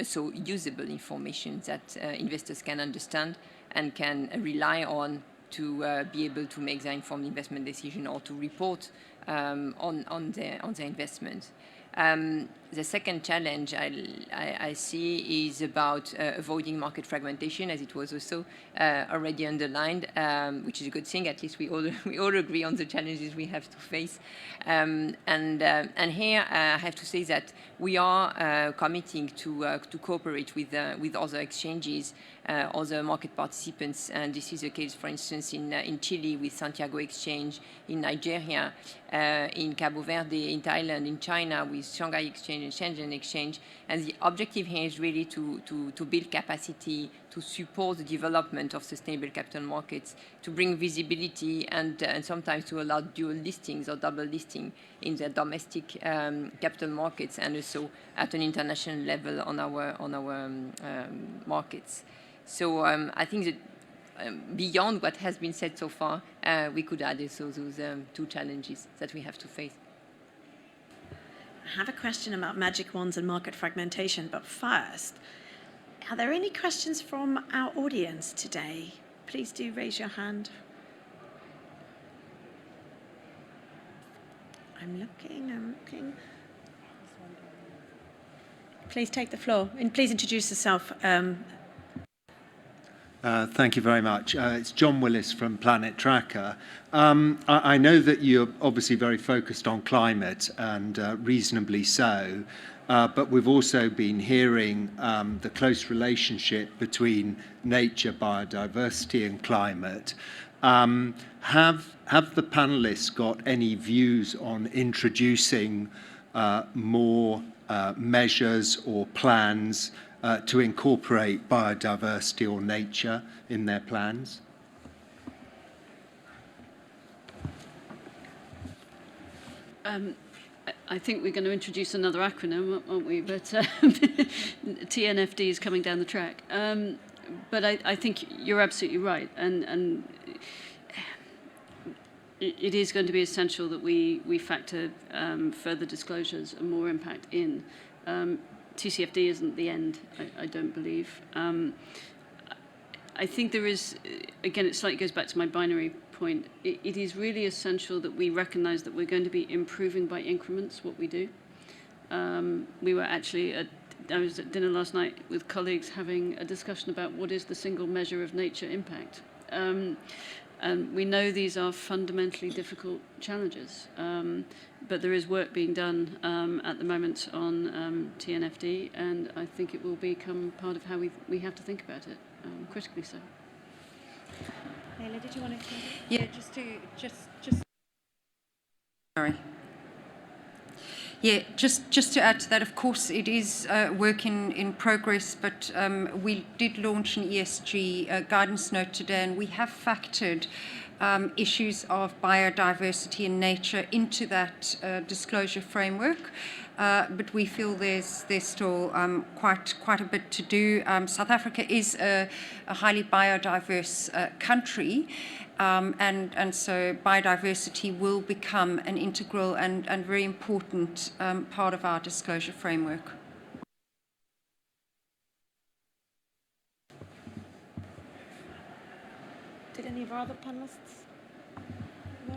so usable information that investors can understand and can rely on to be able to make their informed investment decision or to report on their investment. The second challenge I see is about avoiding market fragmentation, as it was also already underlined, which is a good thing. At least we all agree on the challenges we have to face. And here I have to say that we are committing to cooperate with other exchanges, other market participants, and this is the case, for instance, in Chile with Santiago Exchange, in Nigeria, in Cabo Verde, in Thailand, in China with Shanghai Exchange and Shenzhen Exchange. And the objective here is really to build capacity, to support the development of sustainable capital markets, to bring visibility, and sometimes to allow dual listings or double listing in the domestic capital markets, and also at an international level on our markets. So I think that beyond what has been said so far, we could add also those two challenges that we have to face. I have a question about magic wands and market fragmentation, but first, are there any questions from our audience today? Please do raise your hand. I'm looking. Please take the floor, and please introduce yourself. Thank you very much. It's John Willis from Planet Tracker. I know that you're obviously very focused on climate, and reasonably so, but we've also been hearing the close relationship between nature, biodiversity and climate. Have the panelists got any views on introducing more measures or plans to incorporate biodiversity or nature in their plans? I think we're going to introduce another acronym, aren't we? But TNFD is coming down the track. But I think you're absolutely right, and it is going to be essential that we factor further disclosures and more impact in. TCFD isn't the end, I don't believe. I think there is, again, it slightly goes back to my binary point. It is really essential that we recognise that we're going to be improving by increments what we do. We were actually I was at dinner last night with colleagues having a discussion about what is the single measure of nature impact. And we know these are fundamentally difficult challenges, but there is work being done at the moment on TNFD, and I think it will become part of how we have to think about it, critically so. Leila, did you want to? Yeah, just. Sorry. Yeah, just to add to that, of course, it is work in progress, but we did launch an ESG guidance note today, and we have factored issues of biodiversity and nature into that disclosure framework. but we feel there's still quite a bit to do. South Africa is a highly biodiverse country, and so biodiversity will become an integral and very important part of our disclosure framework. Did any of our other panelists? No?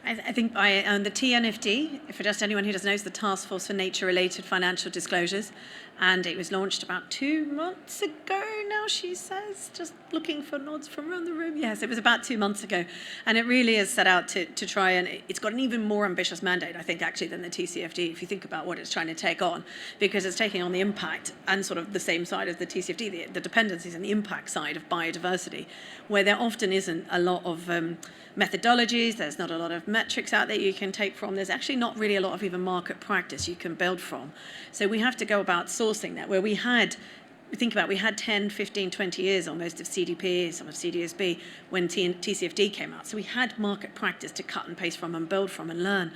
I think the TNFD, for just anyone who doesn't know, is the Task Force for Nature-Related Financial Disclosures, and it was launched about 2 months ago now, she says, just looking for nods from around the room. Yes, it was about 2 months ago, and it really is set out to try, and it's got an even more ambitious mandate, I think, actually, than the TCFD, if you think about what it's trying to take on, because it's taking on the impact and sort of the same side as the TCFD, the dependencies and the impact side of biodiversity, where there often isn't a lot of methodologies, there's not a lot of metrics out there you can take from, there's actually not really a lot of even market practice you can build from. So we have to go about sourcing that, where we had 10, 15, 20 years almost of CDP, some of CDSB, when TCFD came out. So we had market practice to cut and paste from and build from and learn.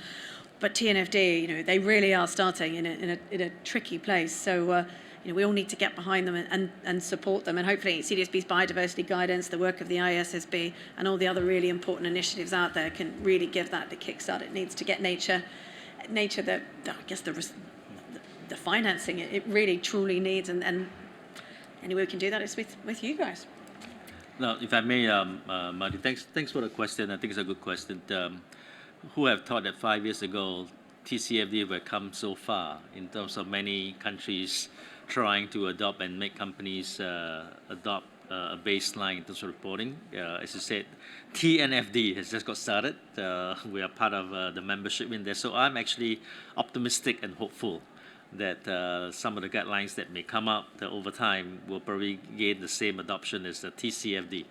But TNFD, they really are starting in a tricky place. So we all need to get behind them and support them. And hopefully CDSB's biodiversity guidance, the work of the ISSB, and all the other really important initiatives out there can really give that the kickstart it needs to get nature that, I guess, the financing it really truly needs. And any way we can do that is with you guys. Now, if I may, Marty, thanks for the question. I think it's a good question. Who have thought that 5 years ago TCFD would come so far in terms of many countries trying to adopt and make companies adopt a baseline in terms of reporting. As you said, TNFD has just got started. We are part of the membership in there. So I'm actually optimistic and hopeful that some of the guidelines that may come up that over time will probably gain the same adoption as the TCFD.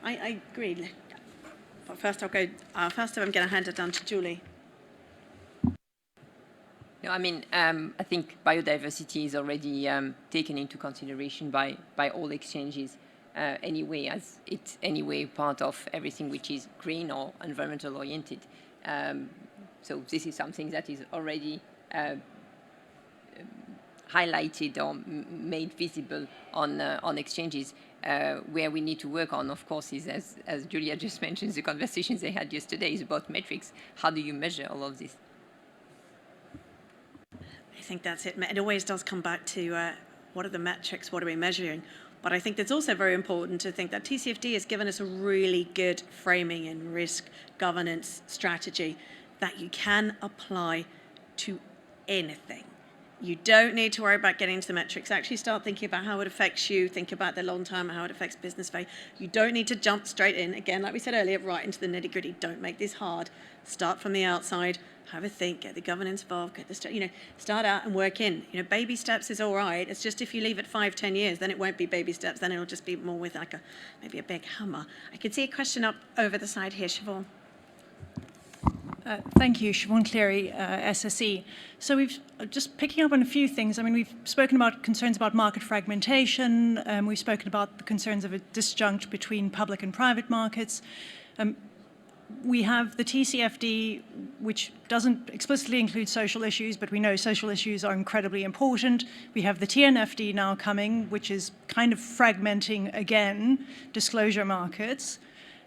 I agree. First, I'm going to hand it down to Julie. No, I mean, I think biodiversity is already taken into consideration by all exchanges anyway, as it's anyway part of everything which is green or environmental oriented. So this is something that is already highlighted or made visible on exchanges. Where we need to work on, of course, is, as Julia just mentioned, the conversations they had yesterday is about metrics. How do you measure all of this? I think that's it. It always does come back to what are the metrics, what are we measuring? But I think it's also very important to think that TCFD has given us a really good framing and risk governance strategy that you can apply to anything. You don't need to worry about getting into the metrics. Actually start thinking about how it affects you, think about the long term, how it affects business value. You don't need to jump straight in, again, like we said earlier, right into the nitty gritty. Don't make this hard. Start from the outside, have a think, get the governance involved, start out and work in. Baby steps is all right. It's just if you leave it 5, 10 years, then it won't be baby steps. Then it'll just be more with like maybe a big hammer. I could see a question up over the side here, Siobhan. Thank you, Siobhan Cleary, SSE. So we've just picking up on a few things. I mean, we've spoken about concerns about market fragmentation. We've spoken about the concerns of a disjunct between public and private markets. We have the TCFD, which doesn't explicitly include social issues, but we know social issues are incredibly important. We have the TNFD now coming, which is kind of fragmenting again disclosure markets,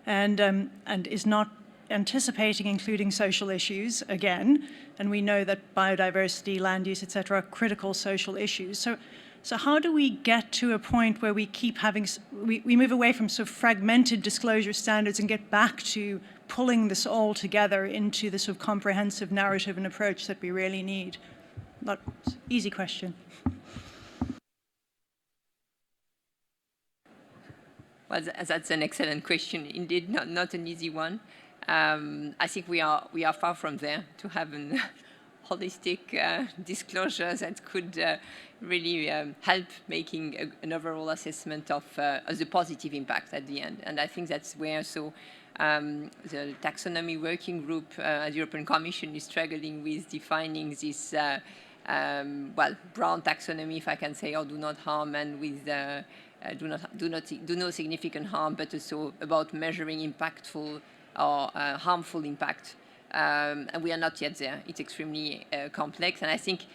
and is not anticipating including social issues again, and we know that biodiversity, land use, etc., are critical social issues. So how do we get to a point where we keep having, we move away from sort of fragmented disclosure standards and get back to pulling this all together into the sort of comprehensive narrative and approach that we really need? Not easy question. Well, that's an excellent question. Indeed, not an easy one. I think we are far from there to have an holistic disclosure that could really help making an overall assessment of the positive impact at the end. And I think that's where the taxonomy working group at the European Commission is struggling with defining this brown taxonomy, if I can say, or do not harm, and with do no significant harm, but also about measuring impactful or harmful impact and we are not yet there. It's extremely complex, and I think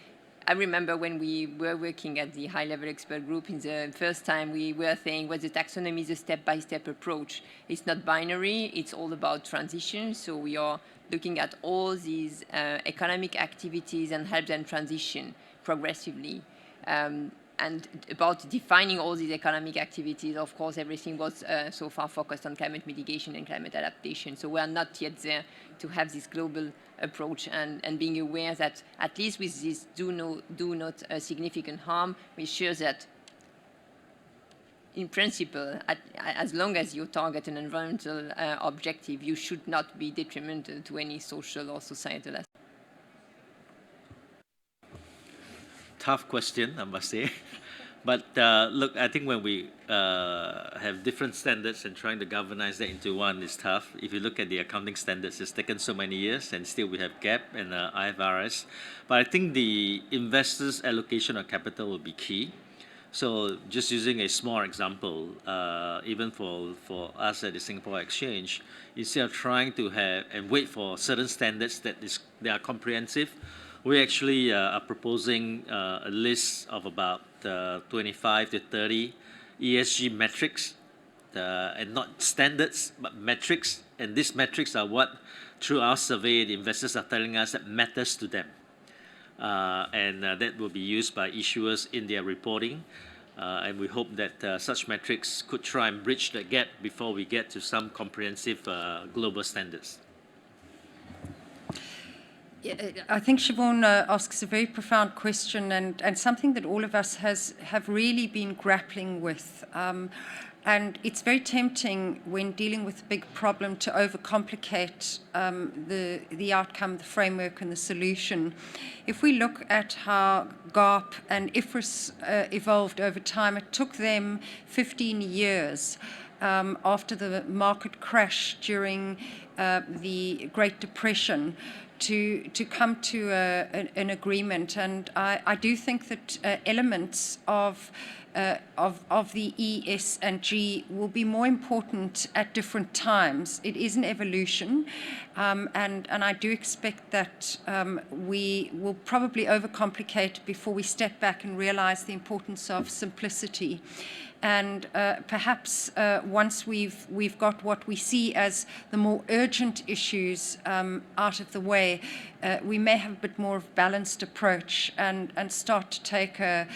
I remember when we were working at the high-level expert group in the first time, we were saying, well, the taxonomy is a step-by-step approach. It's not binary, it's all about transition. So we are looking at all these economic activities and help them transition progressively. And about defining all these economic activities, of course, everything was so far focused on climate mitigation and climate adaptation. So we are not yet there to have this global approach and being aware that at least with this do not significant harm, we're sure that in principle, as long as you target an environmental objective, you should not be detrimental to any social or societal aspect. Tough question, I must say. But look, I think when we have different standards and trying to galvanize that into one is tough. If you look at the accounting standards, it's taken so many years, and still we have GAAP and IFRS. But I think the investors' allocation of capital will be key. So just using a small example, even for us at the Singapore Exchange, instead of trying to have and wait for certain standards that they are comprehensive, we actually are proposing a list of about 25 to 30 ESG metrics, and not standards, but metrics. And these metrics are what, through our survey, the investors are telling us that matters to them. And that will be used by issuers in their reporting. And we hope that such metrics could try and bridge the gap before we get to some comprehensive global standards. I think Siobhan asks a very profound question and something that all of us have really been grappling with. And it's very tempting when dealing with a big problem to overcomplicate the outcome, the framework, and the solution. If we look at how GARP and IFRS evolved over time, it took them 15 years after the market crash during the Great Depression to come to an agreement. And I do think that elements of the E, S, and G will be more important at different times. It is an evolution, and I do expect that we will probably overcomplicate before we step back and realize the importance of simplicity. And perhaps once we've got what we see as the more urgent issues out of the way, we may have a bit more of a balanced approach and start to take a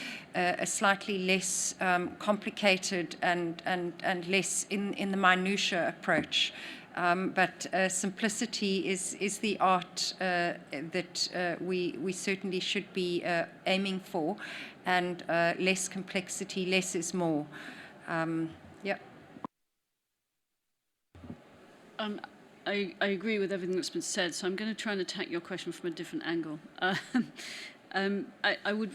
slightly less complicated and less in the minutiae approach. But simplicity is the art that we certainly should be aiming for, and less complexity, less is more. Yeah. I agree with everything that's been said, so I'm going to try and attack your question from a different angle. I would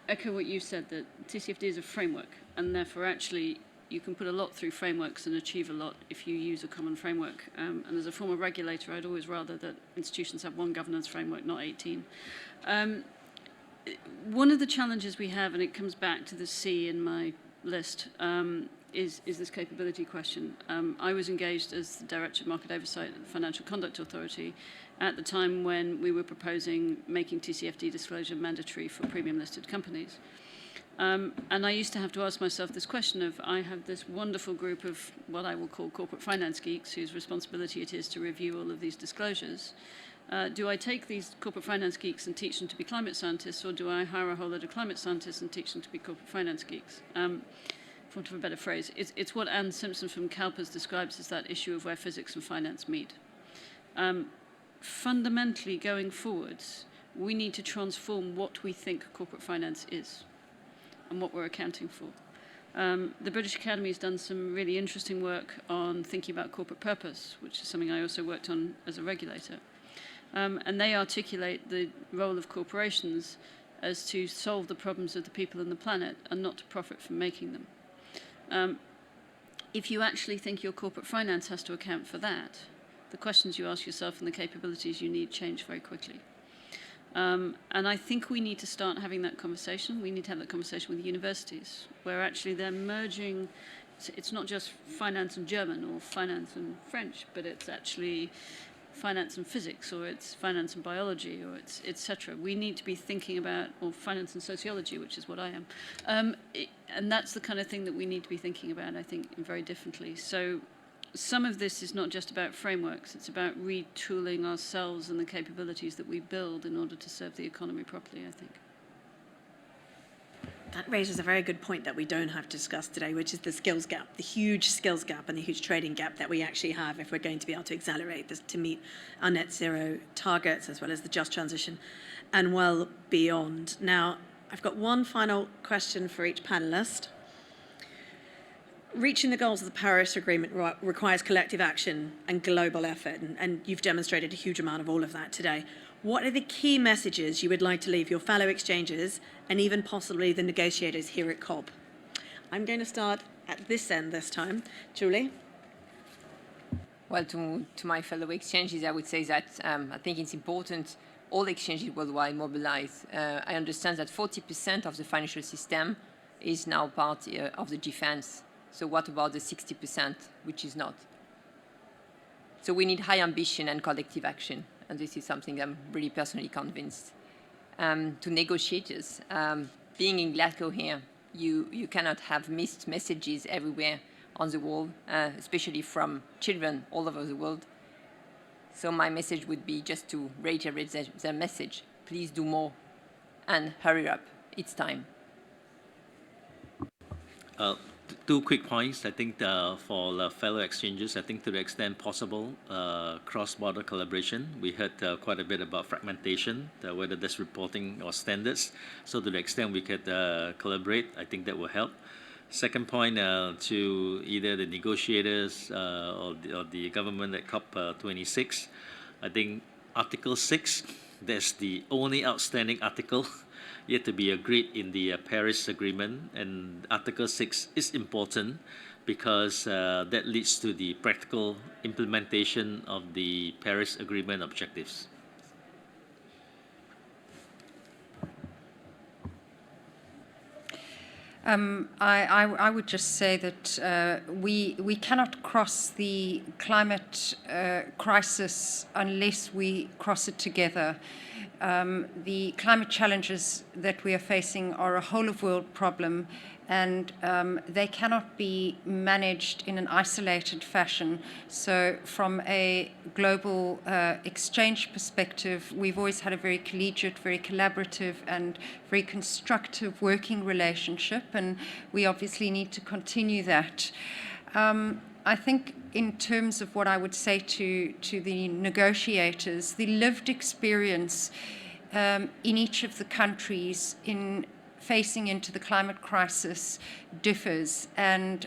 echo what you said, that TCFD is a framework, and therefore actually you can put a lot through frameworks and achieve a lot if you use a common framework. And as a former regulator, I'd always rather that institutions have one governance framework, not 18. One of the challenges we have, and it comes back to the C in my list, is this capability question. I was engaged as the Director of Market Oversight at the Financial Conduct Authority at the time when we were proposing making TCFD disclosure mandatory for premium listed companies. And I used to have to ask myself this question of, I have this wonderful group of what I will call corporate finance geeks whose responsibility it is to review all of these disclosures. Do I take these corporate finance geeks and teach them to be climate scientists, or do I hire a whole load of climate scientists and teach them to be corporate finance geeks? For want of a better phrase, it's what Anne Simpson from CalPERS describes as that issue of where physics and finance meet. Fundamentally, going forwards, we need to transform what we think corporate finance is and what we're accounting for. The British Academy has done some really interesting work on thinking about corporate purpose, which is something I also worked on as a regulator. And they articulate the role of corporations as to solve the problems of the people and the planet and not to profit from making them. If you actually think your corporate finance has to account for that, the questions you ask yourself and the capabilities you need change very quickly. And I think we need to start having that conversation. We need to have that conversation with universities, where actually they're merging. It's not just finance and German or finance and French, but it's actually finance and physics, or it's finance and biology, or it's etc. We need to be thinking about, or finance and sociology, which is what I am. And that's the kind of thing that we need to be thinking about, I think, very differently. So some of this is not just about frameworks, it's about retooling ourselves and the capabilities that we build in order to serve the economy properly, I think. That raises a very good point that we don't have to discuss today, which is the skills gap, the huge skills gap and the huge trading gap that we actually have if we're going to be able to accelerate this to meet our net zero targets as well as the just transition and well beyond. Now, I've got one final question for each panellist. Reaching the goals of the Paris Agreement requires collective action and global effort, and you've demonstrated a huge amount of all of that today. What are the key messages you would like to leave your fellow exchangers and even possibly the negotiators here at COP? I'm going to start at this end this time. Julie? Well, to my fellow exchanges, I would say that I think it's important all exchanges worldwide mobilize. I understand that 40% of the financial system is now part of the GFANZ. So what about the 60%, which is not? So we need high ambition and collective action. And this is something I'm really personally convinced. To negotiators, being in Glasgow here, you cannot have missed messages everywhere on the wall, especially from children all over the world. So my message would be just to reiterate their message. Please do more and hurry up. It's time. Two quick points. I think for fellow exchanges, I think to the extent possible, cross-border collaboration. We heard quite a bit about fragmentation, whether that's reporting or standards. So to the extent we could collaborate, I think that will help. Second point, to either the negotiators or the government at COP26, I think Article 6, that's the only outstanding article yet to be agreed in the Paris Agreement, and Article 6 is important because that leads to the practical implementation of the Paris Agreement objectives. I would just say that we cannot cross the climate crisis unless we cross it together. The climate challenges that we are facing are a whole of world problem, and they cannot be managed in an isolated fashion. So from a global exchange perspective, we've always had a very collegiate, very collaborative and very constructive working relationship, and we obviously need to continue that. I think in terms of what I would say to the negotiators, the lived experience in each of the countries in facing into the climate crisis differs, and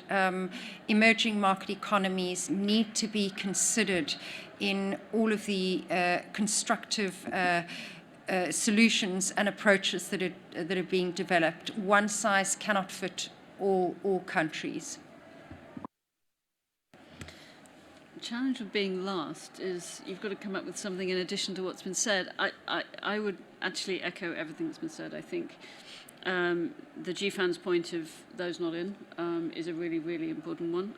emerging market economies need to be considered in all of the constructive solutions and approaches that are being developed. One size cannot fit all countries. The challenge of being last is you've got to come up with something in addition to what's been said. I would actually echo everything that's been said. I think the GFANZ point of those not in is a really, really important one.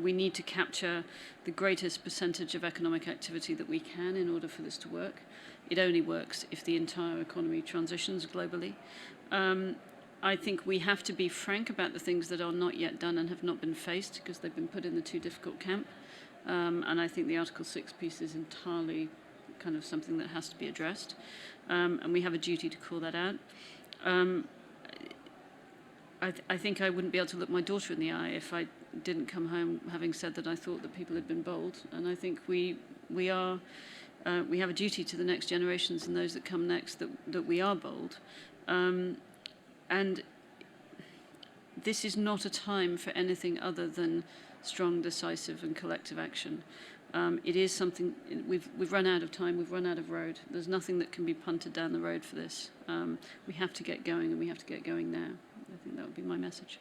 We need to capture the greatest percentage of economic activity that we can in order for this to work. It only works if the entire economy transitions globally. I think we have to be frank about the things that are not yet done and have not been faced because they've been put in the too difficult camp. And I think the Article 6 piece is entirely kind of something that has to be addressed. And we have a duty to call that out. I think I wouldn't be able to look my daughter in the eye if I didn't come home having said that I thought that people had been bold. And I think we have a duty to the next generations and those that come next that we are bold. And this is not a time for anything other than strong, decisive and collective action. It is something, we've run out of time, we've run out of road. There's nothing that can be punted down the road for this. We have to get going, and we have to get going now. I think that would be my message.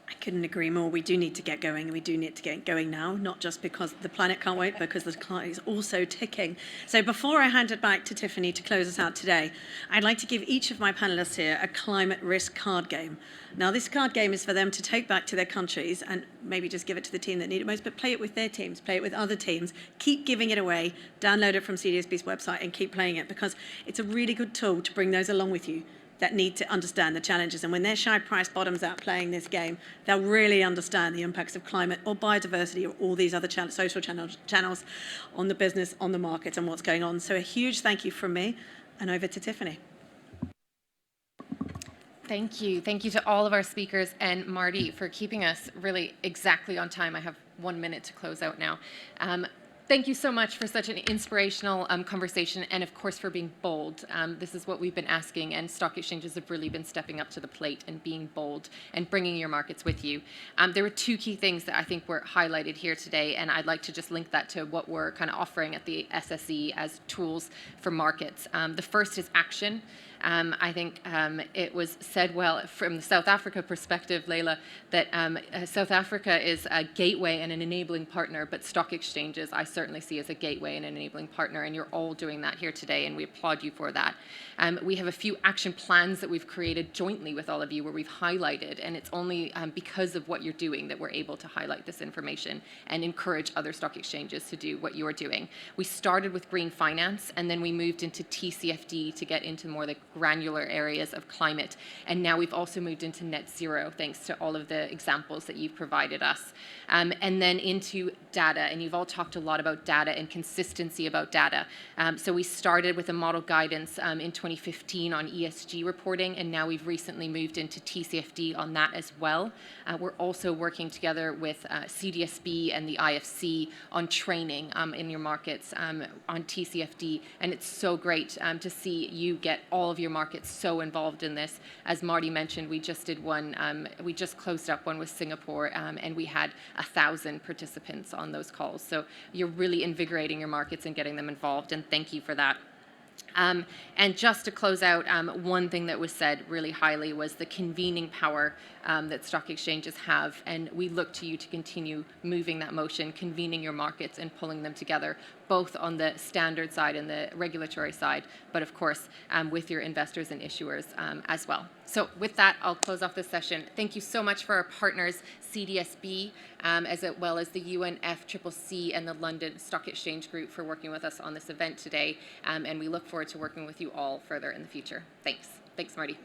I couldn't agree more. We do need to get going, and we do need to get going now, not just because the planet can't wait, because the clock is also ticking. So before I hand it back to Tiffany to close us out today, I'd like to give each of my panelists here a climate risk card game. Now, this card game is for them to take back to their countries and maybe just give it to the team that need it most, but play it with their teams, play it with other teams, keep giving it away, download it from CDSB's website and keep playing it, because it's a really good tool to bring those along with you that need to understand the challenges. And when their shy price bottoms out playing this game, they'll really understand the impacts of climate or biodiversity or all these other social channels on the business, on the market, and what's going on. So a huge thank you from me, and over to Tiffany. Thank you. Thank you to all of our speakers and Marty for keeping us really exactly on time. I have 1 minute to close out now. Thank you so much for such an inspirational conversation, and of course for being bold. This is what we've been asking, and stock exchanges have really been stepping up to the plate and being bold and bringing your markets with you. There were two key things that I think were highlighted here today, and I'd like to just link that to what we're kind of offering at the SSE as tools for markets. The first is action. I think it was said well from the South Africa perspective, Leila, that South Africa is a gateway and an enabling partner, but stock exchanges I certainly see as a gateway and an enabling partner, and you're all doing that here today, and we applaud you for that. We have a few action plans that we've created jointly with all of you where we've highlighted, and it's only because of what you're doing that we're able to highlight this information and encourage other stock exchanges to do what you're doing. We started with green finance, and then we moved into TCFD to get into more the granular areas of climate. And now we've also moved into net zero, thanks to all of the examples that you've provided us. And then into data, and you've all talked a lot about data and consistency about data. So we started with a model guidance in 2015 on ESG reporting, and now we've recently moved into TCFD on that as well. We're also working together with CDSB and the IFC on training in your markets on TCFD, and it's so great to see you get all of your markets so involved in this. As Marty mentioned, we just did one, we just closed up one with Singapore, and we had 1,000 participants on those calls. So you're really invigorating your markets and getting them involved, and thank you for that. And just to close out, one thing that was said really highly was the convening power that stock exchanges have, and we look to you to continue moving that motion, convening your markets and pulling them together, both on the standard side and the regulatory side, but of course with your investors and issuers as well. So with that, I'll close off this session. Thank you so much for our partners, CDSB, as well as the UNFCCC and the London Stock Exchange Group for working with us on this event today, and we look forward to working with you all further in the future. Thanks. Thanks, Marty.